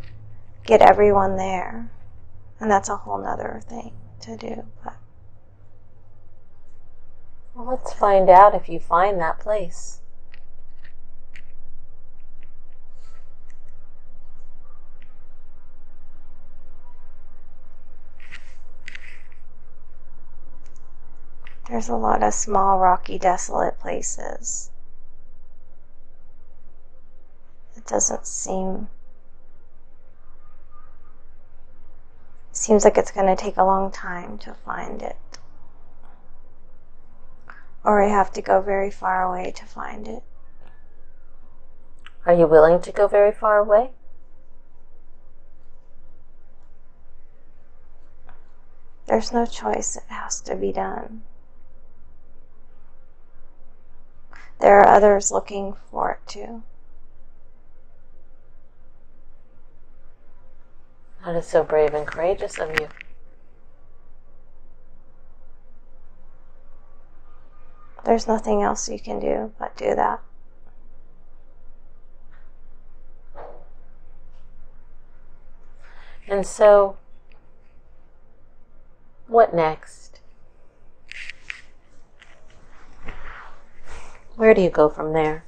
get everyone there. And that's a whole nother thing to do. But well, let's find out if you find that place. there's a lot of small, rocky, desolate places. It doesn't seems like it's going to take a long time to find it. Or I have to go very far away to find it. Are you willing to go very far away? There's no choice. It has to be done. There are others looking for it too. That is so brave and courageous of you. There's nothing else you can do but do that. And so, what next? Where do you go from there?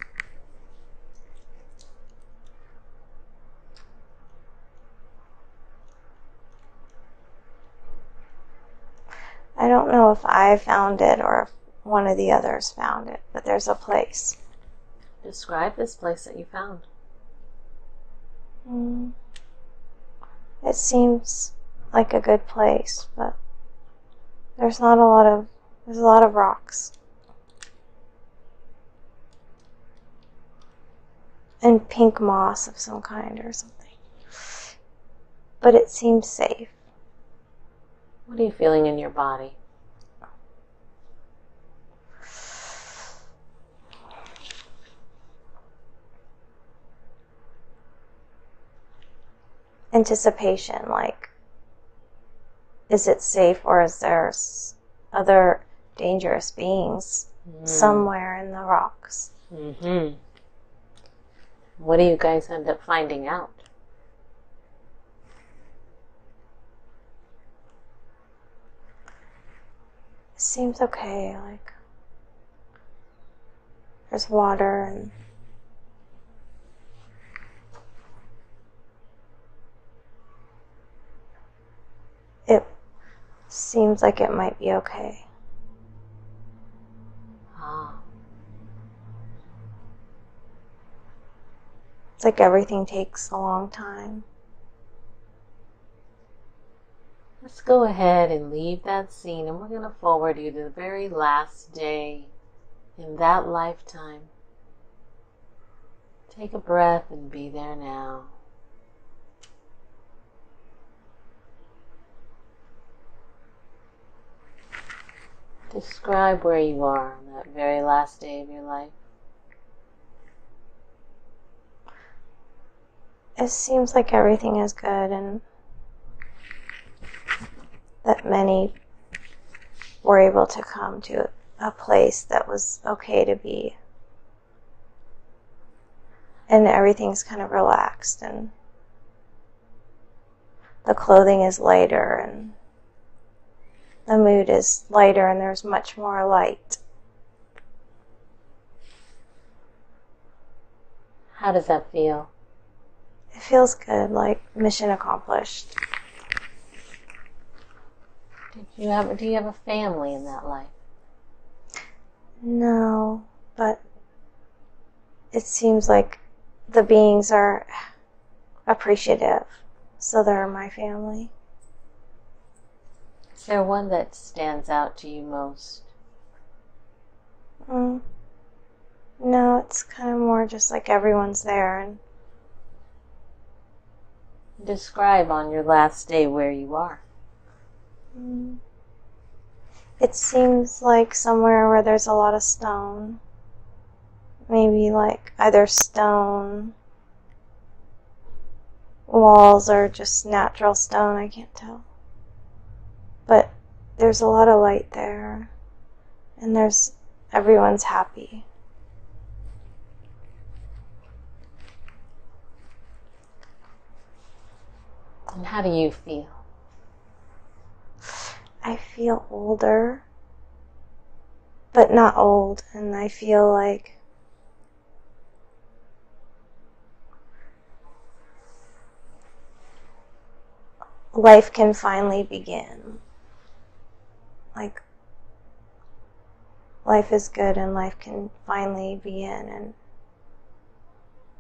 I don't know if I found it or if one of the others found it, but there's a place. Describe this place that you found. It seems like a good place, but there's a lot of rocks. And pink moss of some kind or something. But it seems safe. What are you feeling in your body? Anticipation, like, is it safe or is there other dangerous beings somewhere in the rocks? What do you guys end up finding out? It seems okay, like there's water and it seems like it might be okay. It's like everything takes a long time. Let's go ahead and leave that scene, and we're going to forward you to the very last day in that lifetime. Take a breath and be there now. Describe where you are on that very last day of your life. It seems like everything is good and that many were able to come to a place that was okay to be. And everything's kind of relaxed and the clothing is lighter and the mood is lighter and there's much more light. How does that feel? It feels good, like mission accomplished. Do you have a family in that life? No, but it seems like the beings are appreciative, so they're my family. Is there one that stands out to you most? No, it's kind of more just like everyone's there. And describe on your last day where you are. It seems like somewhere where there's a lot of stone. Maybe like either stone walls or just natural stone, I can't tell. But there's a lot of light there, and everyone's happy. And how do you feel? I feel older, but not old, and I feel like life can finally begin. Like, life is good and life can finally begin, and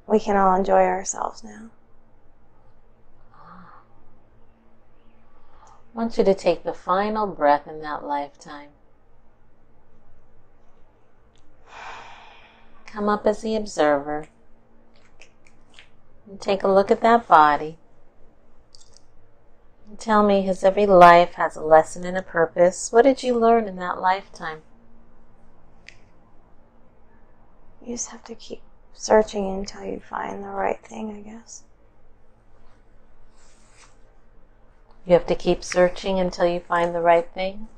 we can all enjoy ourselves now. I want you to take the final breath in that lifetime. Come up as the observer and take a look at that body. And tell me, because every life has a lesson and a purpose. What did you learn in that lifetime? You just have to keep searching until you find the right thing, I guess. You have to keep searching until you find the right thing?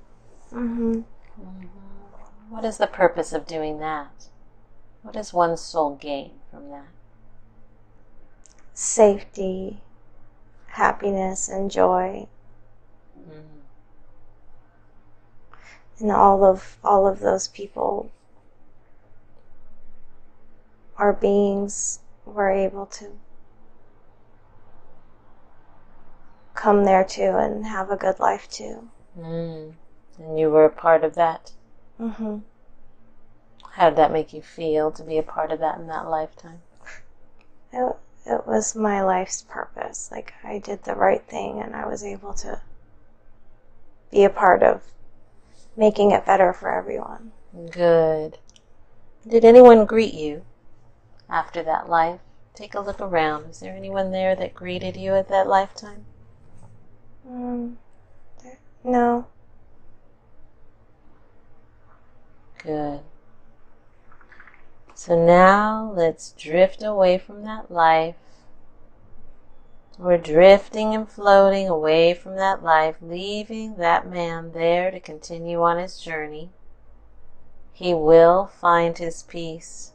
What is the purpose of doing that? What does one's soul gain from that? Safety, happiness, and joy. And all of those people or beings were able to come there too and have a good life too. And you were a part of that? How did that make you feel to be a part of that in that lifetime? It was my life's purpose. Like, I did the right thing and I was able to be a part of making it better for everyone. Good. Did anyone greet you after that life? Take a look around. Is there anyone there that greeted you at that lifetime? No. Good. So now let's drift away from that life. We're drifting and floating away from that life, leaving that man there to continue on his journey. He will find his peace,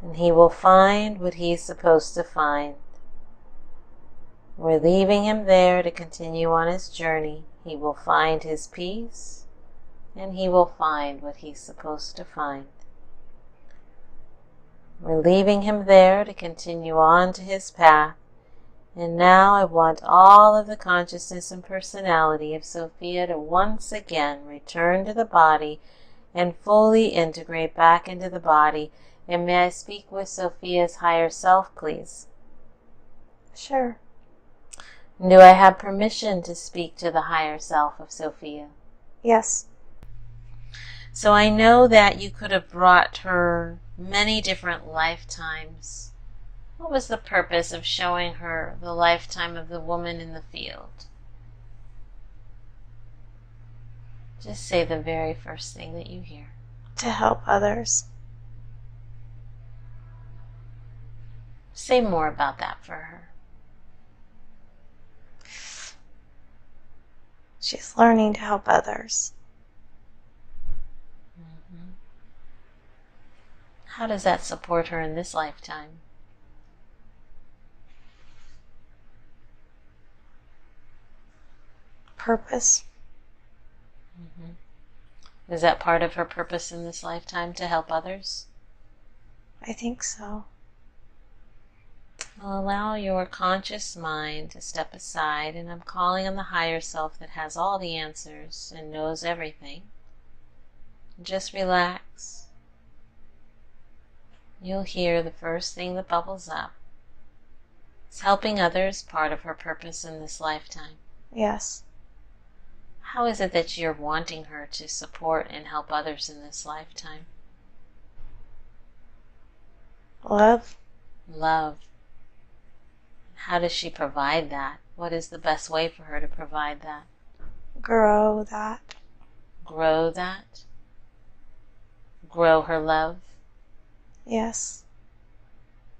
and he will find what he's supposed to find. We're leaving him there to continue on his journey. He will find his peace, and he will find what he's supposed to find. We're leaving him there to continue on to his path. And now I want all of the consciousness and personality of Sophia to once again return to the body and fully integrate back into the body, And may I speak with Sophia's higher self, please? Sure. Do I have permission to speak to the higher self of Sophia? Yes. So I know that you could have brought her many different lifetimes. What was the purpose of showing her the lifetime of the woman in the field? Just say the very first thing that you hear. To help others. Say more about that for her. She's learning to help others. How does that support her in this lifetime? Purpose. Is that part of her purpose in this lifetime, to help others? I think so. Allow your conscious mind to step aside, and I'm calling on the higher self that has all the answers and knows everything. Just relax. You'll hear the first thing that bubbles up. Is helping others part of her purpose in this lifetime? Yes. How is it that you're wanting her to support and help others in this lifetime? Love. Love. How does she provide that? What is the best way for her to provide that? Grow that. Grow that? Grow her love? Yes.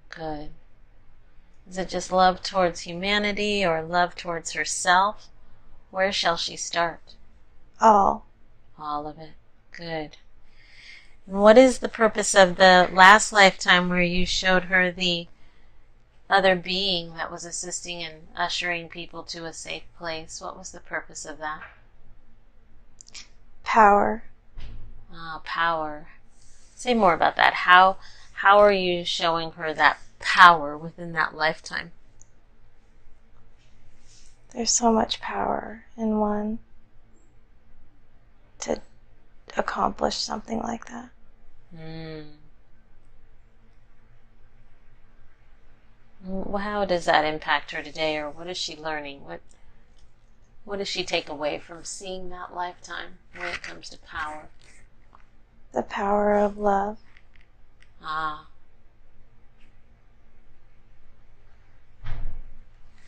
Good. Is it just love towards humanity or love towards herself? Where shall she start? All. All of it. Good. And what is the purpose of the last lifetime where you showed her the other being that was assisting in ushering people to a safe place? What was the purpose of that? Power. Power. Say more about that. How are you showing her that power within that lifetime? There's so much power in one to accomplish something like that. Well, how does that impact her today, or what is she learning? What does she take away from seeing that lifetime when it comes to power? The power of love.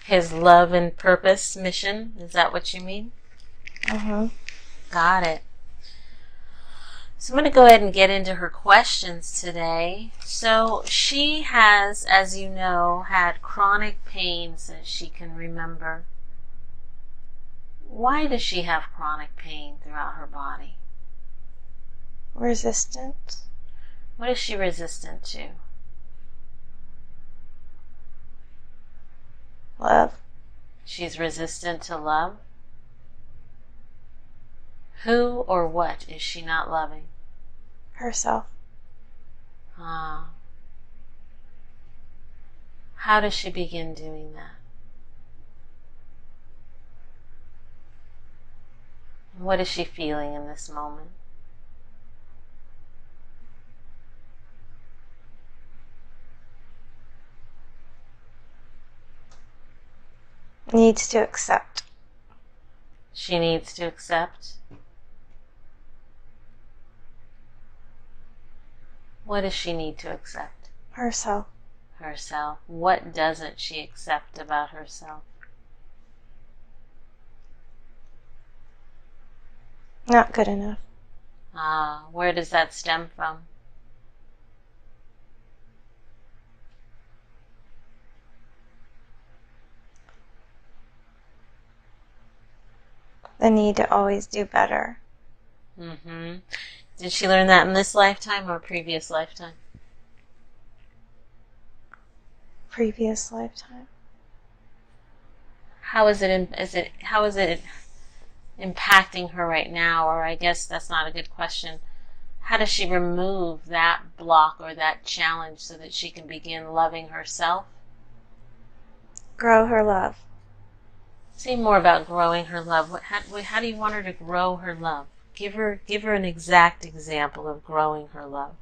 His love and purpose mission, is that what you mean? Got it. So I'm going to go ahead and get into her questions today. So she has, as you know, had chronic pain since she can remember. Why does she have chronic pain throughout her body? Resistance. What is she resistant to? Love. She's resistant to love? Who or what is she not loving? Herself. How does she begin doing that? What is she feeling in this moment? Needs to accept. She needs to accept. What does she need to accept? Herself. Herself. What doesn't she accept about herself? Not good enough. Where does that stem from? The need to always do better. Did she learn that in this lifetime or previous lifetime? Previous lifetime. How is it impacting her right now? Or I guess that's not a good question. How does she remove that block or that challenge so that she can begin loving herself? Grow her love. Say more about growing her love. How do you want her to grow her love? Give her an exact example of growing her love.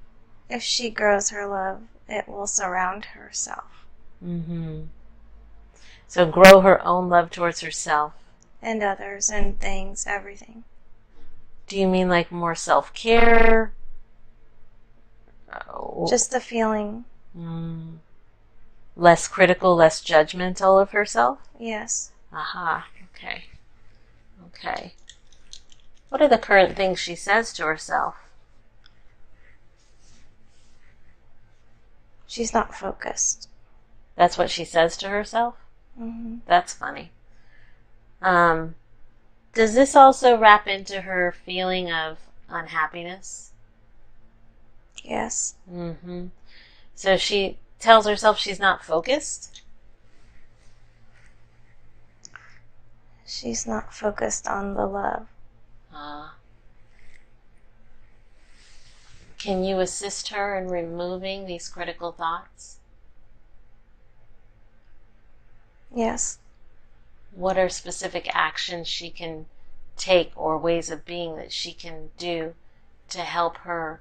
if she grows her love, it will surround herself. Mm-hmm. So grow her own love towards herself. And others and things, everything. Do you mean like more self-care? Just the feeling. Less critical, less judgmental of herself? Yes. Aha, okay. Okay. What are the current things she says to herself? She's not focused. That's what she says to herself? Mm-hmm. That's funny. Does this also wrap into her feeling of unhappiness? Yes. Mm-hmm. So she tells herself she's not focused? She's not focused on the love. Can you assist her in removing these critical thoughts? Yes. What are specific actions she can take or ways of being that she can do to help her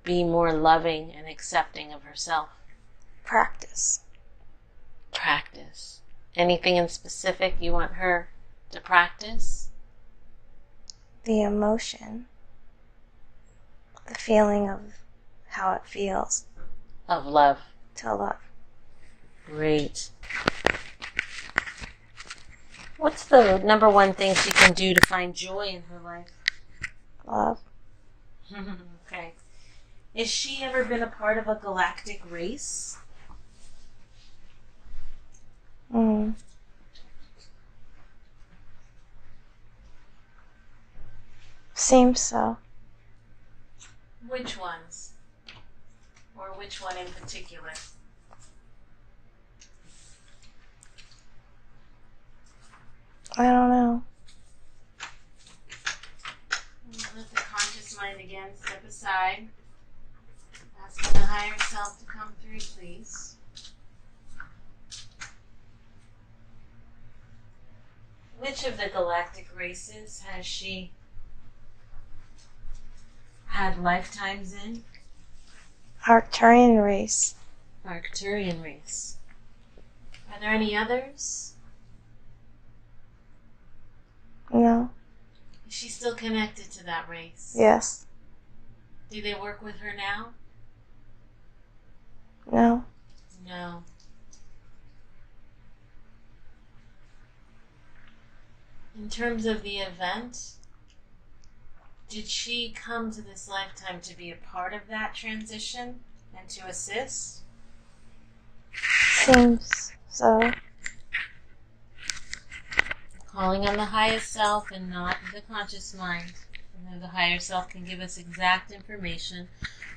be more loving and accepting of herself? Practice. Practice. Anything in specific you want her to practice? The emotion. The feeling of how it feels. Of love. To love. Great. What's the number one thing she can do to find joy in her life? Love. Okay. Has she ever been a part of a galactic race? Seems so. Which ones? Or which one in particular? I don't know. Let the conscious mind again step aside. Asking the higher self to come through, please. Which of the galactic races has she had lifetimes in? Arcturian race. Arcturian race. Are there any others? No. Is she still connected to that race? Yes. Do they work with her now? No. No. In terms of the event, did she come to this lifetime to be a part of that transition and to assist? Seems so. Calling on the highest self and not the conscious mind. And then the higher self can give us exact information.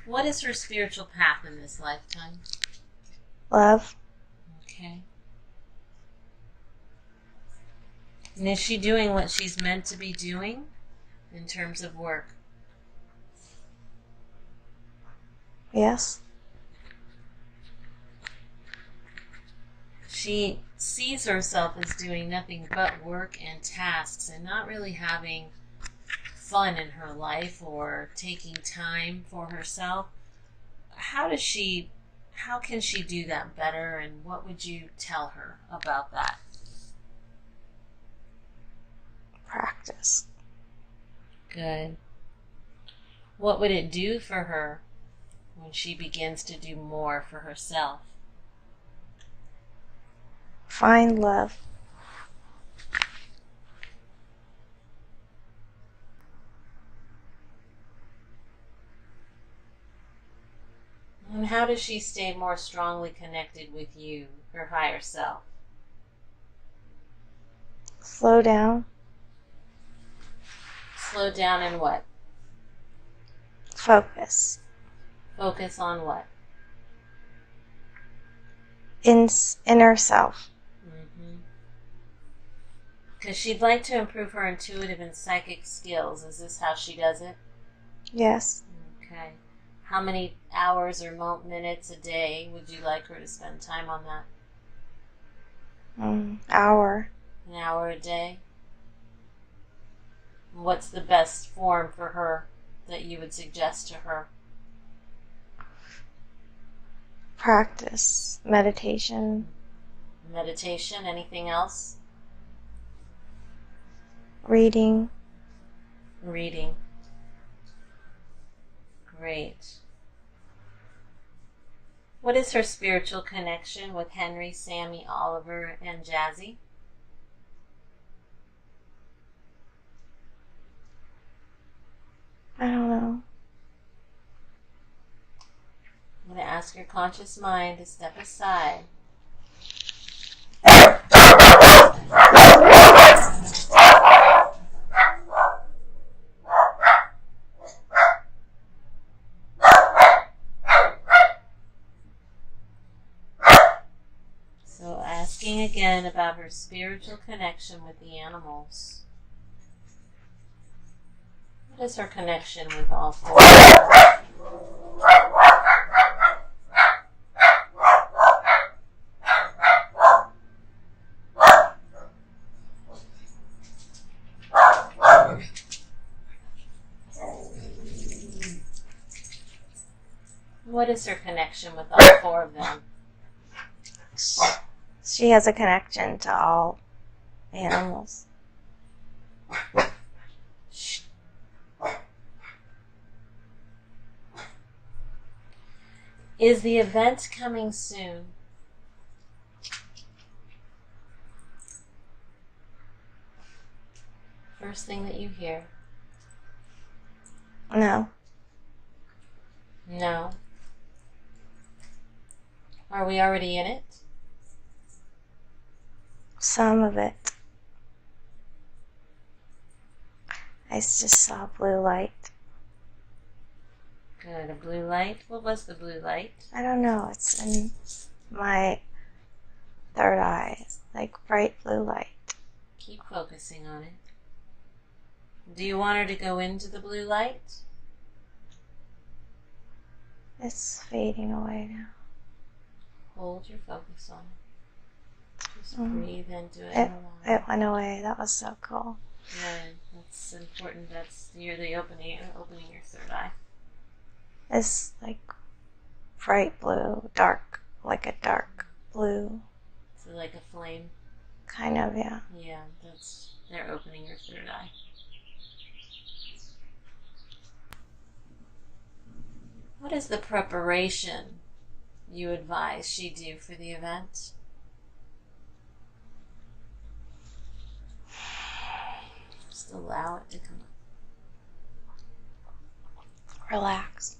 What is her spiritual path in this lifetime? Love. Okay. And is she doing what she's meant to be doing in terms of work? Yes. She sees herself as doing nothing but work and tasks and not really having fun in her life or taking time for herself. How can she do that better, and what would you tell her about that? Practice. Good. What would it do for her when she begins to do more for herself? Find love. And how does she stay more strongly connected with you, her higher self? Slow down. Slow down in what? Focus. Focus on what? Inner self. Because she'd like to improve her intuitive and psychic skills. Is this how she does it? Yes. Okay. How many hours or minutes a day would you like her to spend time on that? Hour. An hour a day? What's the best form for her that you would suggest to her? Practice. Meditation. Meditation. Anything else? Reading. Reading. Great. What is her spiritual connection with Henry, Sammy, Oliver, and Jazzy? I don't know. I'm going to ask your conscious mind to step aside. So asking again about her spiritual connection with the animals. What is her connection with all four? What is her connection with all four of them? She has a connection to all animals. Is the event coming soon? First thing that you hear. No. No. Are we already in it? Some of it. I just saw blue light. Good. A blue light? What was the blue light? I don't know. It's in my third eye. Like bright blue light. Keep focusing on it. Do you want her to go into the blue light? It's fading away now. Hold your focus on it. Just breathe into it. It went away. That was so cool. Good. That's important. You're opening your third eye. It's like bright blue, dark, like a dark blue. So like a flame? Kind of, yeah. Yeah, they're opening your third eye. What is the preparation you advise she do for the event? Just allow it to come up. Relax.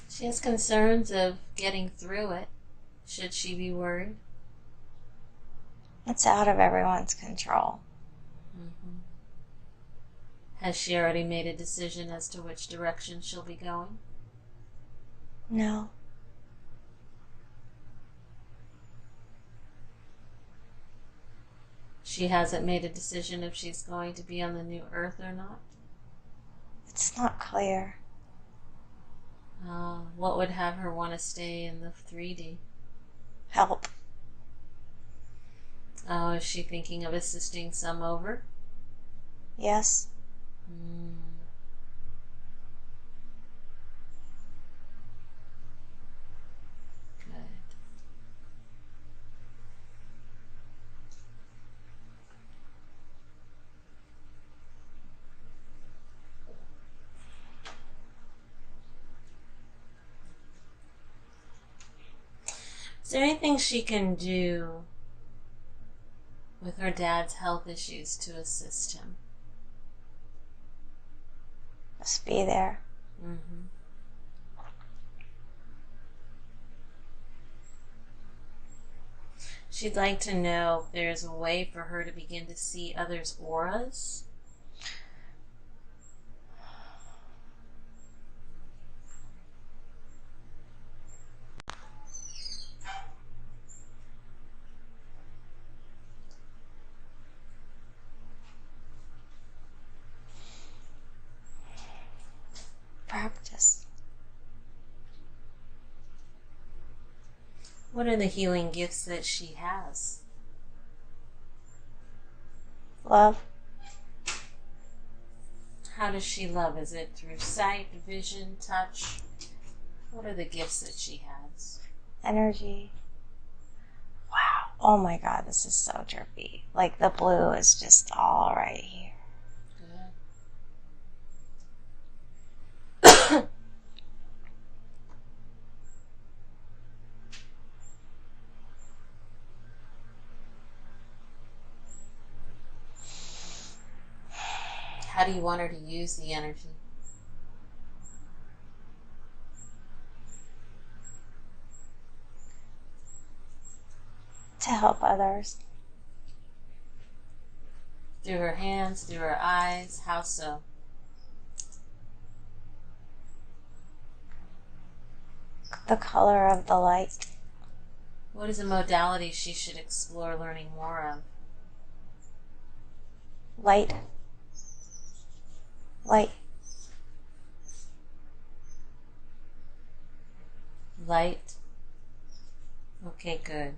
She has concerns of getting through it. Should she be worried? It's out of everyone's control. Mm-hmm. Has she already made a decision as to which direction she'll be going? No. She hasn't made a decision if she's going to be on the new Earth or not? It's not clear. What would have her want to stay in the 3D? Help. Oh, is she thinking of assisting some over? Yes. Good. Is there anything she can do with her dad's health issues to assist him? Just be there. Mm-hmm. She'd like to know if there's a way for her to begin to see others' auras. Practice. What are the healing gifts that she has? Love. How does she love? Is it through sight, vision, touch? What are the gifts that she has? Energy. Wow. Oh my God, this is so drippy. Like the blue is just all right here. Good. How do you want her to use the energy? To help others. Through her hands, through her eyes, how so? The color of the light. What is a modality she should explore learning more of? Light. Light. Light. Okay, good.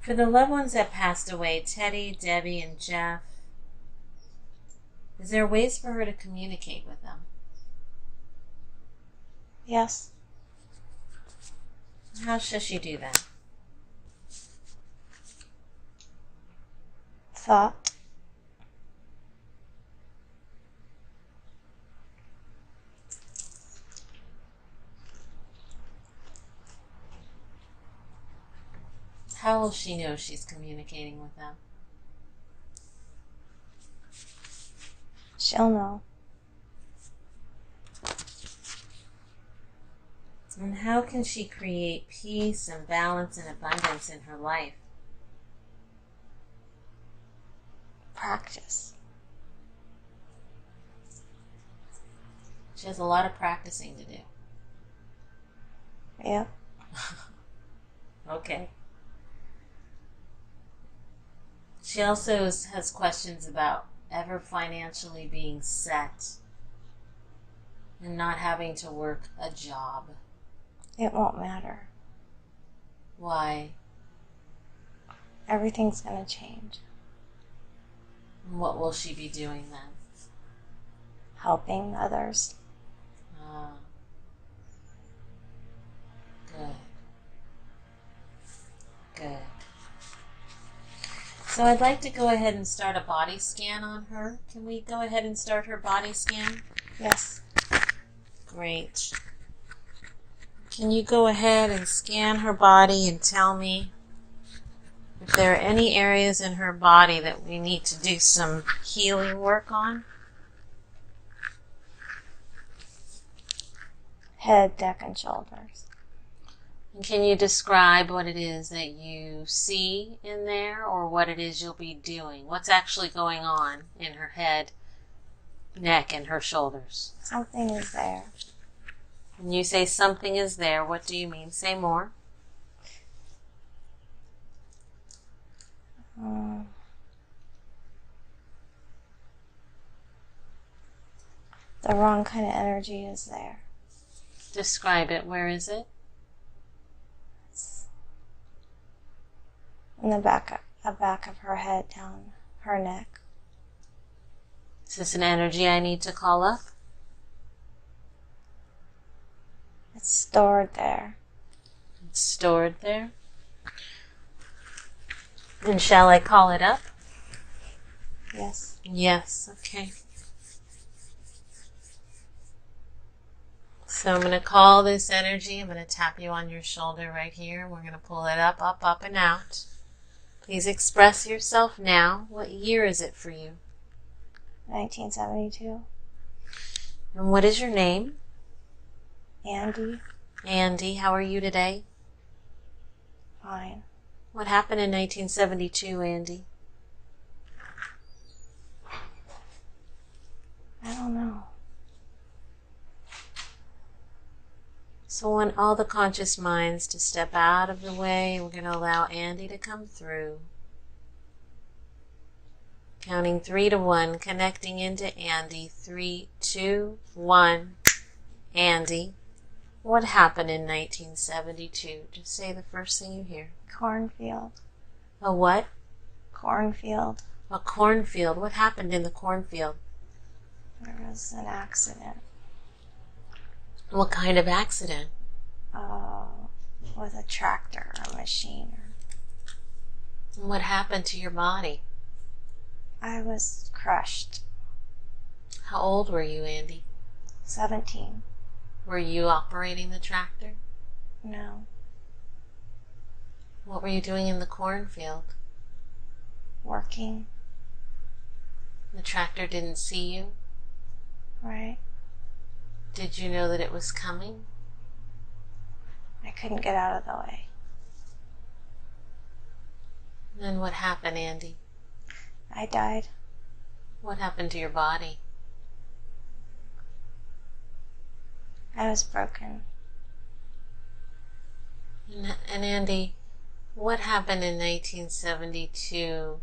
For the loved ones that passed away, Teddy, Debbie, and Jeff, is there ways for her to communicate with them? Yes. How shall she do that? Thought. How will she know she's communicating with them? She'll know. And how can she create peace and balance and abundance in her life? Practice. She has a lot of practicing to do. Yep. Okay. She also has questions about ever financially being set and not having to work a job. It won't matter. Why? Everything's going to change. And what will she be doing then? Helping others. Ah. Good. Good. So I'd like to go ahead and start a body scan on her. Can we go ahead and start her body scan? Yes. Great. Can you go ahead and scan her body and tell me if there are any areas in her body that we need to do some healing work on? Head, neck, and shoulders. And can you describe what it is that you see in there, or what it is you'll be doing? What's actually going on in her head, neck, and her shoulders? Something is there. When you say something is there, what do you mean? Say more. The wrong kind of energy is there. Describe it. Where is it? It's in the back of her head, down her neck. Is this an energy I need to call up? It's stored there. It's stored there. And shall I call it up? Yes. Yes, okay. So I'm going to call this energy. I'm going to tap you on your shoulder right here. We're going to pull it up, up, up, and out. Please express yourself now. What year is it for you? 1972. And what is your name? Andy. Andy, how are you today? Fine. What happened in 1972, Andy? I don't know. So I want all the conscious minds to step out of the way. We're going to allow Andy to come through. Counting 3 to 1, connecting into Andy. 3, 2, 1. Andy, what happened in 1972? Just say the first thing you hear. Cornfield. A what? Cornfield. A cornfield. What happened in the cornfield? There was an accident. What kind of accident? With a tractor or a machine. What happened to your body? I was crushed. How old were you, Andy? 17. Were you operating the tractor? No. What were you doing in the cornfield? Working. The tractor didn't see you? Right. Did you know that it was coming? I couldn't get out of the way. Then what happened, Andy? I died. What happened to your body? I was broken. And Andy, what happened in 1972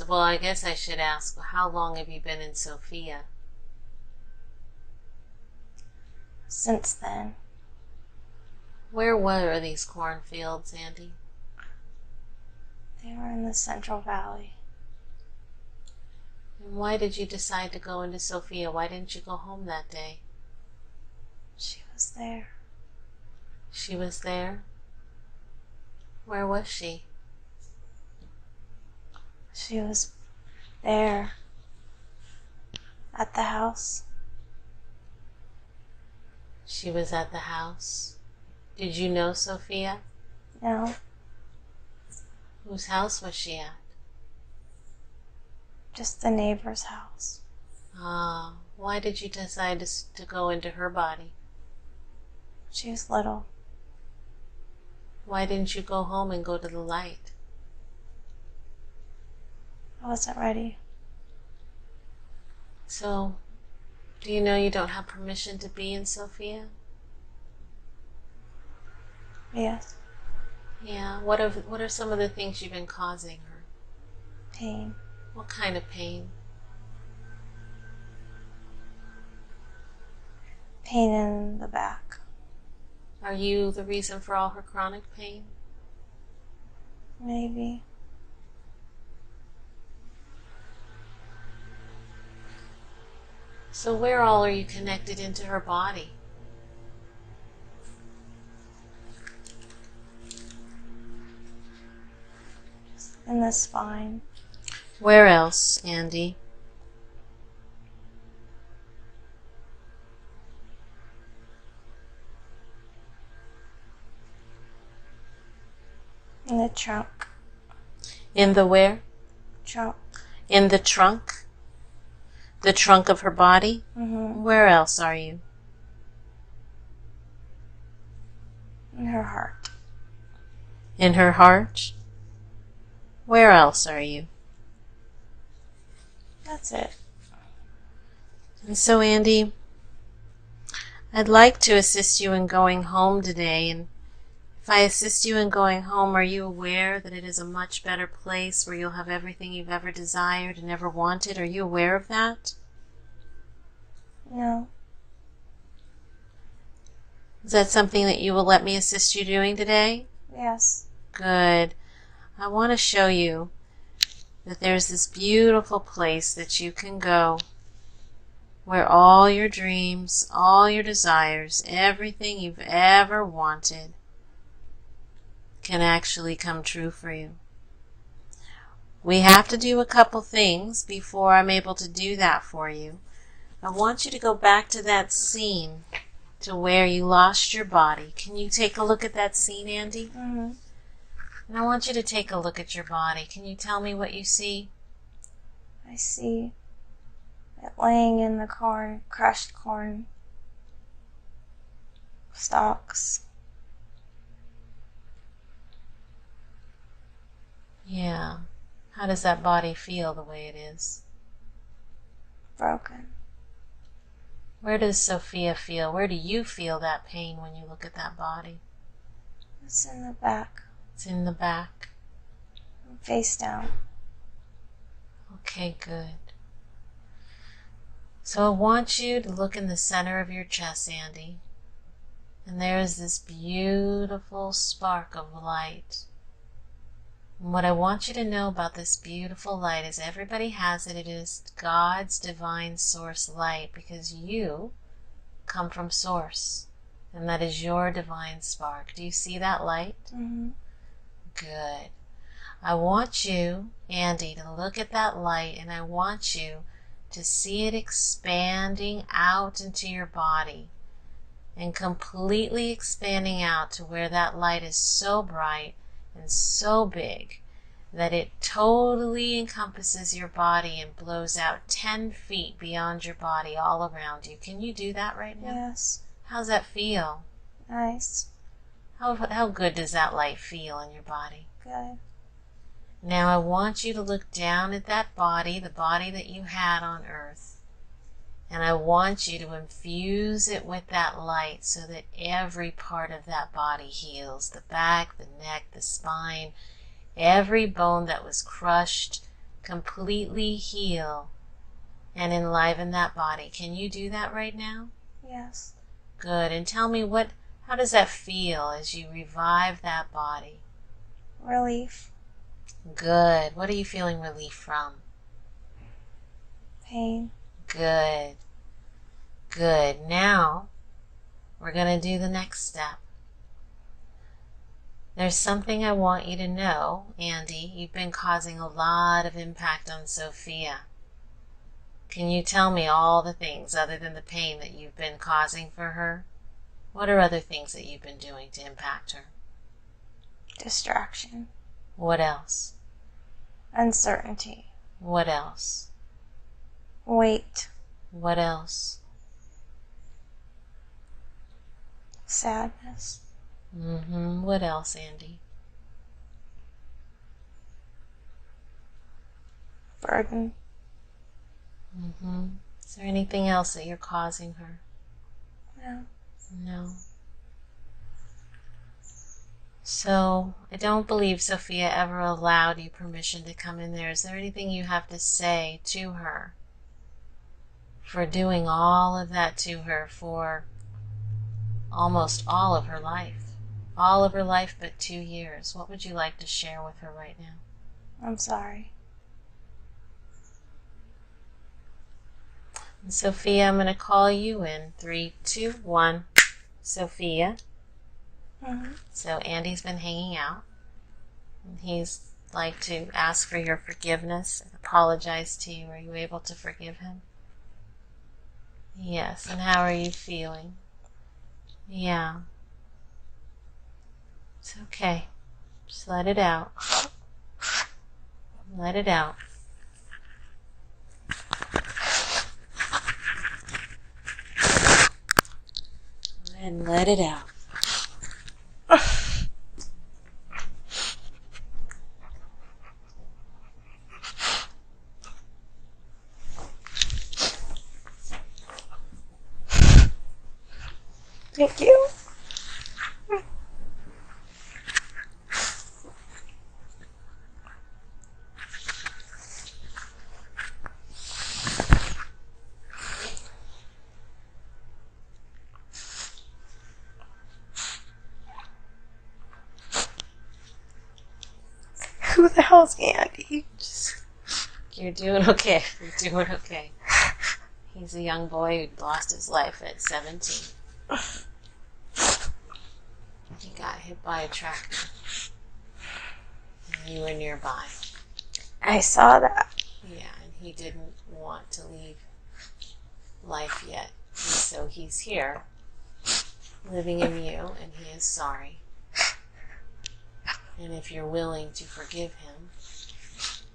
well, I guess I should ask, how long have you been in Sofia? Since then. Where were these cornfields, Andy? They were in the Central Valley. And why did you decide to go into Sofia? Why didn't you go home that day? She was there. She was there? Where was she? She was there. At the house. She was at the house. Did you know Sofia? No. Whose house was she at? Just the neighbor's house. Ah, why did you decide to go into her body? She was little. Why didn't you go home and go to the light? I wasn't ready. So, do you know you don't have permission to be in Sofia? Yes. Yeah, what are some of the things you've been causing her? Pain. What kind of pain? Pain in the back. Are you the reason for all her chronic pain? Maybe. So where all are you connected into her body? In the spine. Where else, Andy? In the trunk. In the where? Trunk. In the trunk? The trunk of her body? Mm-hmm. Where else are you? In her heart. In her heart? Where else are you? That's it. And so, Andy, I'd like to assist you in going home today. And if I assist you in going home, are you aware that it is a much better place where you'll have everything you've ever desired and ever wanted? Are you aware of that? No. Is that something that you will let me assist you doing today? Yes. Good. I want to show you that there's this beautiful place that you can go where all your dreams, all your desires, everything you've ever wanted can actually come true for you. We have to do a couple things before I'm able to do that for you. I want you to go back to that scene to where you lost your body. Can you take a look at that scene, Andy? Mm-hmm. And I want you to take a look at your body. Can you tell me what you see? I see it laying in the corn, crushed corn stalks. Yeah. How does that body feel the way it is? Broken. Where does Sofia feel? Where do you feel that pain when you look at that body? It's in the back. It's in the back. Face down. Okay, good. So I want you to look in the center of your chest, Andy. And there is this beautiful spark of light. And what I want you to know about this beautiful light is everybody has it. It is God's divine source light because you come from source. And that is your divine spark. Do you see that light? Mm-hmm. Good. I want you, Andy, to look at that light, and I want you to see it expanding out into your body and completely expanding out to where that light is so bright and so big that it totally encompasses your body and blows out 10 feet beyond your body all around you. Can you do that right now? Yes. How's that feel? Nice. How good does that light feel in your body? Good. Now I want you to look down at that body, the body that you had on earth, and I want you to infuse it with that light so that every part of that body heals. The back, the neck, the spine, every bone that was crushed, completely heal and enliven that body. Can you do that right now? Yes. Good. And tell me, how does that feel as you revive that body? Relief. Good. What are you feeling relief from? Pain. Good. Good. Now, we're going to do the next step. There's something I want you to know, Andy. You've been causing a lot of impact on Sophia. Can you tell me all the things other than the pain that you've been causing for her? What are other things that you've been doing to impact her? Distraction. What else? Uncertainty. What else? Weight. What else? Sadness. What else, Andy? Burden. Is there anything else that you're causing her? No. No. So, I don't believe Sophia ever allowed you permission to come in there. Is there anything you have to say to her for doing all of that to her for almost all of her life? All of her life but 2 years. What would you like to share with her right now? I'm sorry. And Sophia, I'm going to call you in. 3, 2, 1. Sophia. So Andy's been hanging out. And he's like to ask for your forgiveness and apologize to you. Are you able to forgive him? Yes. And how are you feeling? Yeah. It's okay. Just let it out. Let it out. And let it out. Thank you. Who the hell's Andy? You're doing okay. You're doing okay. He's a young boy who lost his life at 17. He got hit by a tractor. And you were nearby. I saw that. Yeah, and he didn't want to leave life yet. And so he's here, living in you, and he is sorry. And if you're willing to forgive him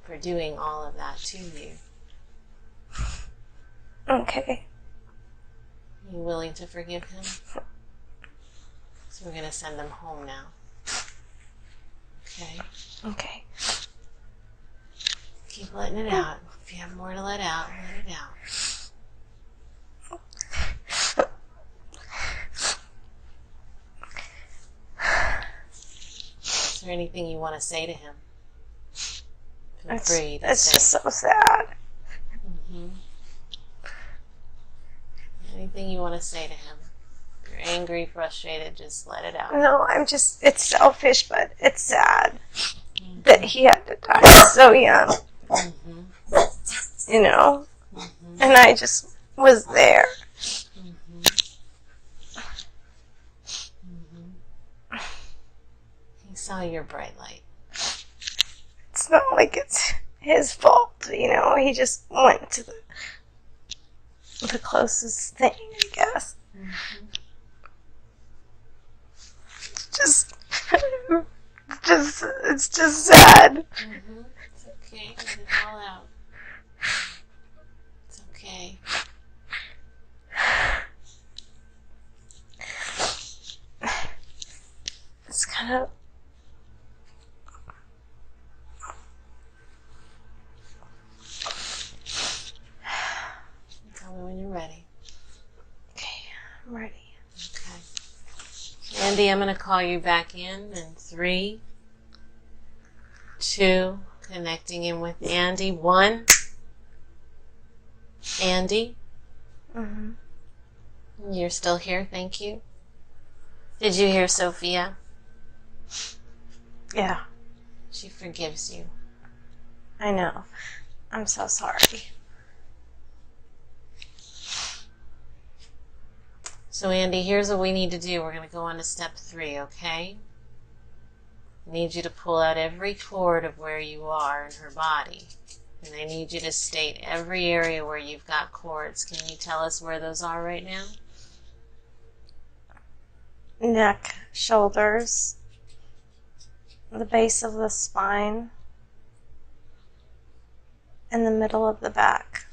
for doing all of that to you. Okay. You willing to forgive him? So we're going to send him home now. Okay? Okay. Keep letting it out. If you have more to let out, let it out. Is there anything you want to say to him? Feel free to it's say. just so sad. Anything you want to say to him? If you're angry, frustrated, just let it out. No, it's selfish, but it's sad. that he had to die so young. You know? And I just was there. He saw your bright light. It's not like it's his fault, you know? He just went to the closest thing, I guess. It's just sad. It's okay. Get it all out. It's okay. It's kind of... Tell me when you're ready. Okay, I'm ready. Okay. Andy, I'm going to call you back in 3, 2, connecting in with Andy. 1. Andy? You're still here, thank you. Did you hear Sophia? Yeah. She forgives you. I know. I'm so sorry. So Andy, here's what we need to do. We're going to go on to step 3, okay? I need you to pull out every cord of where you are in her body. And I need you to state every area where you've got cords. Can you tell us where those are right now? Neck, shoulders, the base of the spine, and the middle of the back.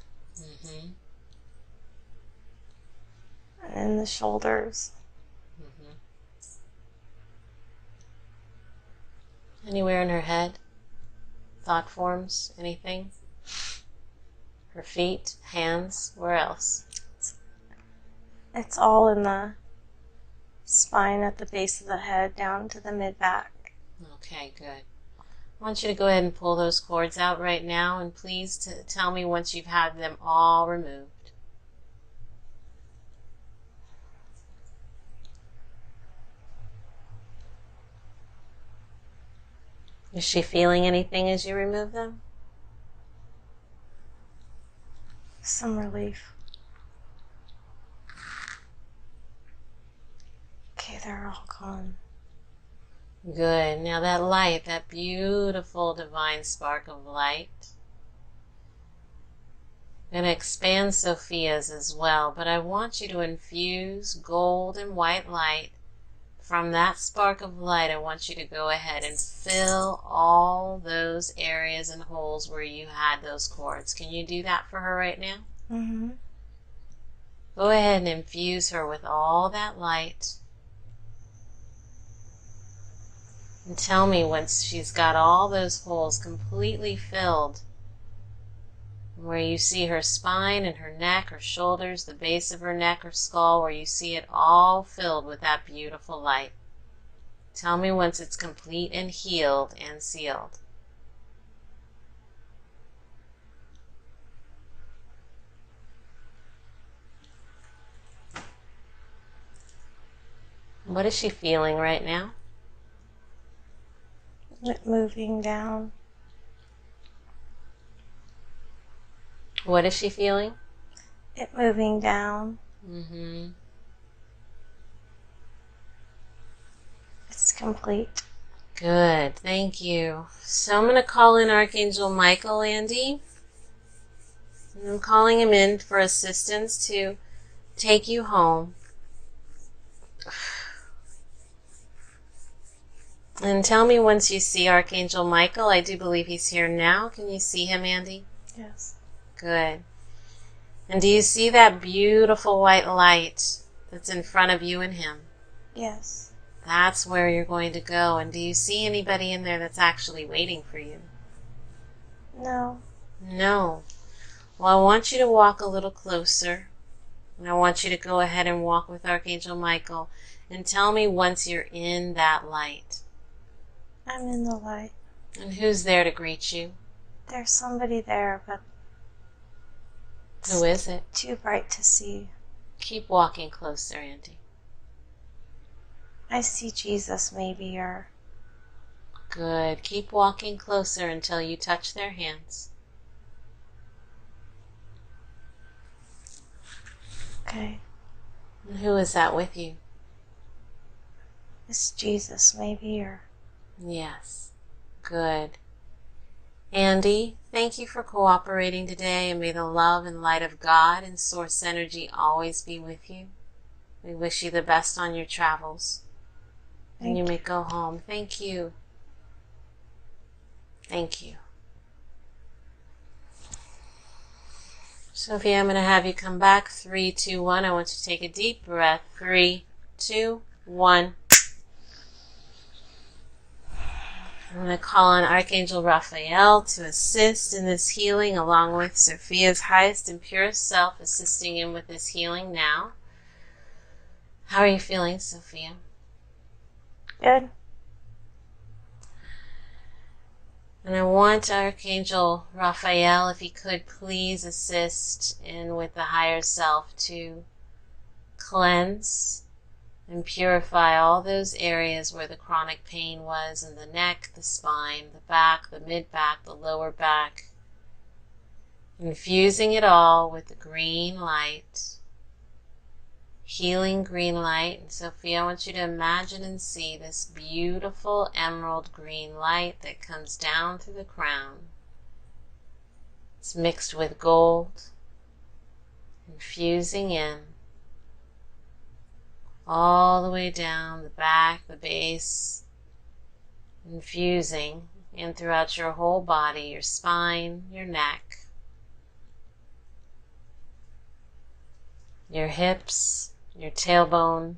And in the shoulders. Anywhere in her head? Thought forms? Anything? Her feet? Hands? Where else? It's all in the spine at the base of the head down to the mid-back. Okay, good. I want you to go ahead and pull those cords out right now, and please tell me once you've had them all removed. Is she feeling anything as you remove them? Some relief. Okay, they're all gone. Good. Now that light, that beautiful divine spark of light, I'm going to expand Sophia's as well, but I want you to infuse gold and white light. From that spark of light, I want you to go ahead and fill all those areas and holes where you had those cords. Can you do that for her right now? Go ahead and infuse her with all that light. And tell me once she's got all those holes completely filled, where you see her spine and her neck, her shoulders, the base of her neck or skull, where you see it all filled with that beautiful light. Tell me once it's complete and healed and sealed. What is she feeling right now? It moving down. What is she feeling? It moving down. It's complete. Good, thank you. So I'm going to call in Archangel Michael, Andy. And I'm calling him in for assistance to take you home. And tell me once you see Archangel Michael. I do believe he's here now. Can you see him, Andy? Yes. Good. And do you see that beautiful white light that's in front of you and him? Yes. That's where you're going to go. And do you see anybody in there that's actually waiting for you? No. No. Well, I want you to walk a little closer. And I want you to go ahead and walk with Archangel Michael. And tell me once you're in that light. I'm in the light. And who's there to greet you? There's somebody there, but who is it? Too bright to see. Keep walking closer, Andy. I see Jesus maybe, or Good. Keep walking closer until you touch their hands. Okay. And who is that with you? It's Jesus, maybe, or... Yes. Good. Andy, thank you for cooperating today, and may the love and light of God and Source Energy always be with you. We wish you the best on your travels. And you may go home. Thank you. Thank you. Sophia, I'm going to have you come back. 3, 2, 1. I want you to take a deep breath. 3, 2, 1. I'm going to call on Archangel Raphael to assist in this healing, along with Sophia's highest and purest self assisting him with this healing now. How are you feeling, Sophia? Good. And I want Archangel Raphael, if he could please assist in with the higher self to cleanse and purify all those areas where the chronic pain was in the neck, the spine, the back, the mid-back, the lower back. Infusing it all with the green light, healing green light. And Sophia, I want you to imagine and see this beautiful emerald green light that comes down through the crown. It's mixed with gold, infusing in all the way down the back, the base, infusing in throughout your whole body, your spine, your neck, your hips, your tailbone,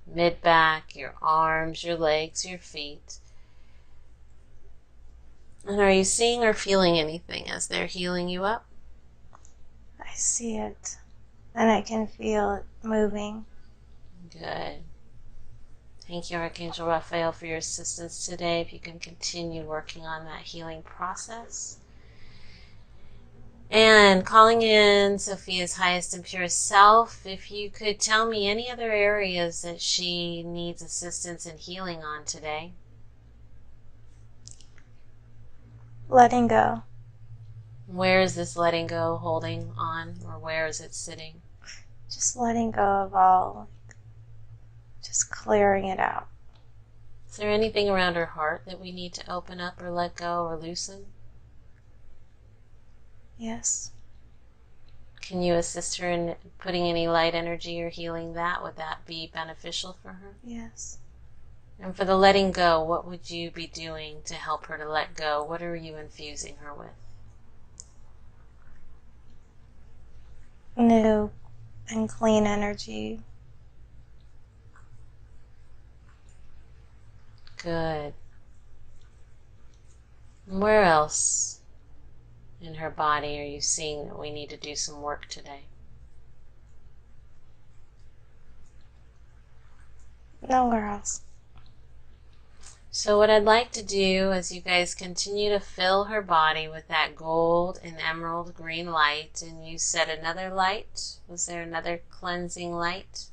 mid-back, your arms, your legs, your feet. And are you seeing or feeling anything as they're healing you up? I see it. And I can feel it moving. Good. Thank you, Archangel Raphael, for your assistance today. If you can continue working on that healing process. And calling in Sophia's highest and purest self, if you could tell me any other areas that she needs assistance in healing on today. Letting go. Where is this letting go holding on, or where is it sitting? Just letting go of all, just clearing it out. Is there anything around her heart that we need to open up or let go or loosen? Yes. Can you assist her in putting any light energy or healing that? Would that be beneficial for her? Yes. And for the letting go, what would you be doing to help her to let go? What are you infusing her with? New and clean energy. Good. And where else in her body are you seeing that we need to do some work today? Nowhere else. So what I'd like to do as you guys continue to fill her body with that gold and emerald green light, and you said another light. Was there another cleansing light?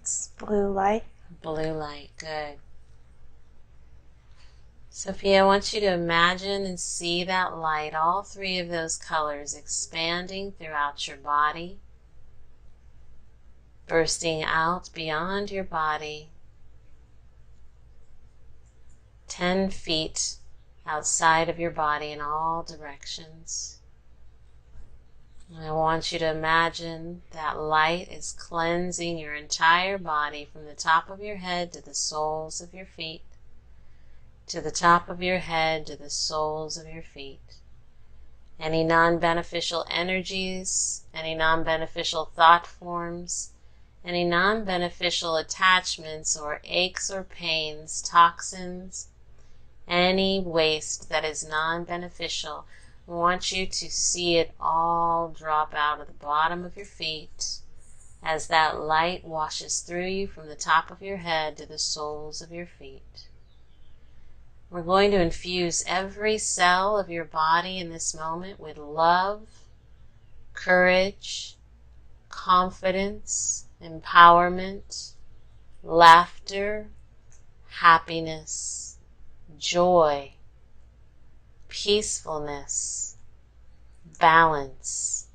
It's blue light. Blue light, good. Sophia, I want you to imagine and see that light, all three of those colors expanding throughout your body, bursting out beyond your body, 10 feet outside of your body in all directions. And I want you to imagine that light is cleansing your entire body from the top of your head to the soles of your feet, to the top of your head to the soles of your feet. Any non-beneficial energies, any non-beneficial thought forms, any non-beneficial attachments or aches or pains, toxins, any waste that is non-beneficial, I want you to see it all drop out of the bottom of your feet as that light washes through you from the top of your head to the soles of your feet. We're going to infuse every cell of your body in this moment with love, courage, confidence, empowerment, laughter, happiness, joy, peacefulness, balance,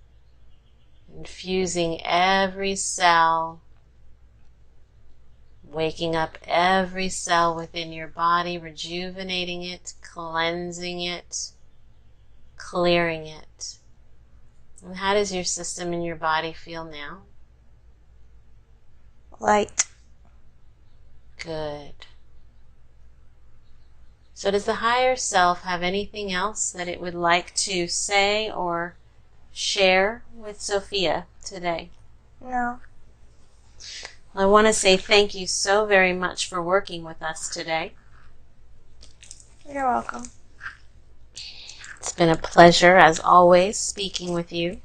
infusing every cell, waking up every cell within your body, rejuvenating it, cleansing it, clearing it. And how does your system and your body feel now? Light. Good. So does the higher self have anything else that it would like to say or share with Sophia today? No. I want to say thank you so very much for working with us today. You're welcome. It's been a pleasure, as always, speaking with you.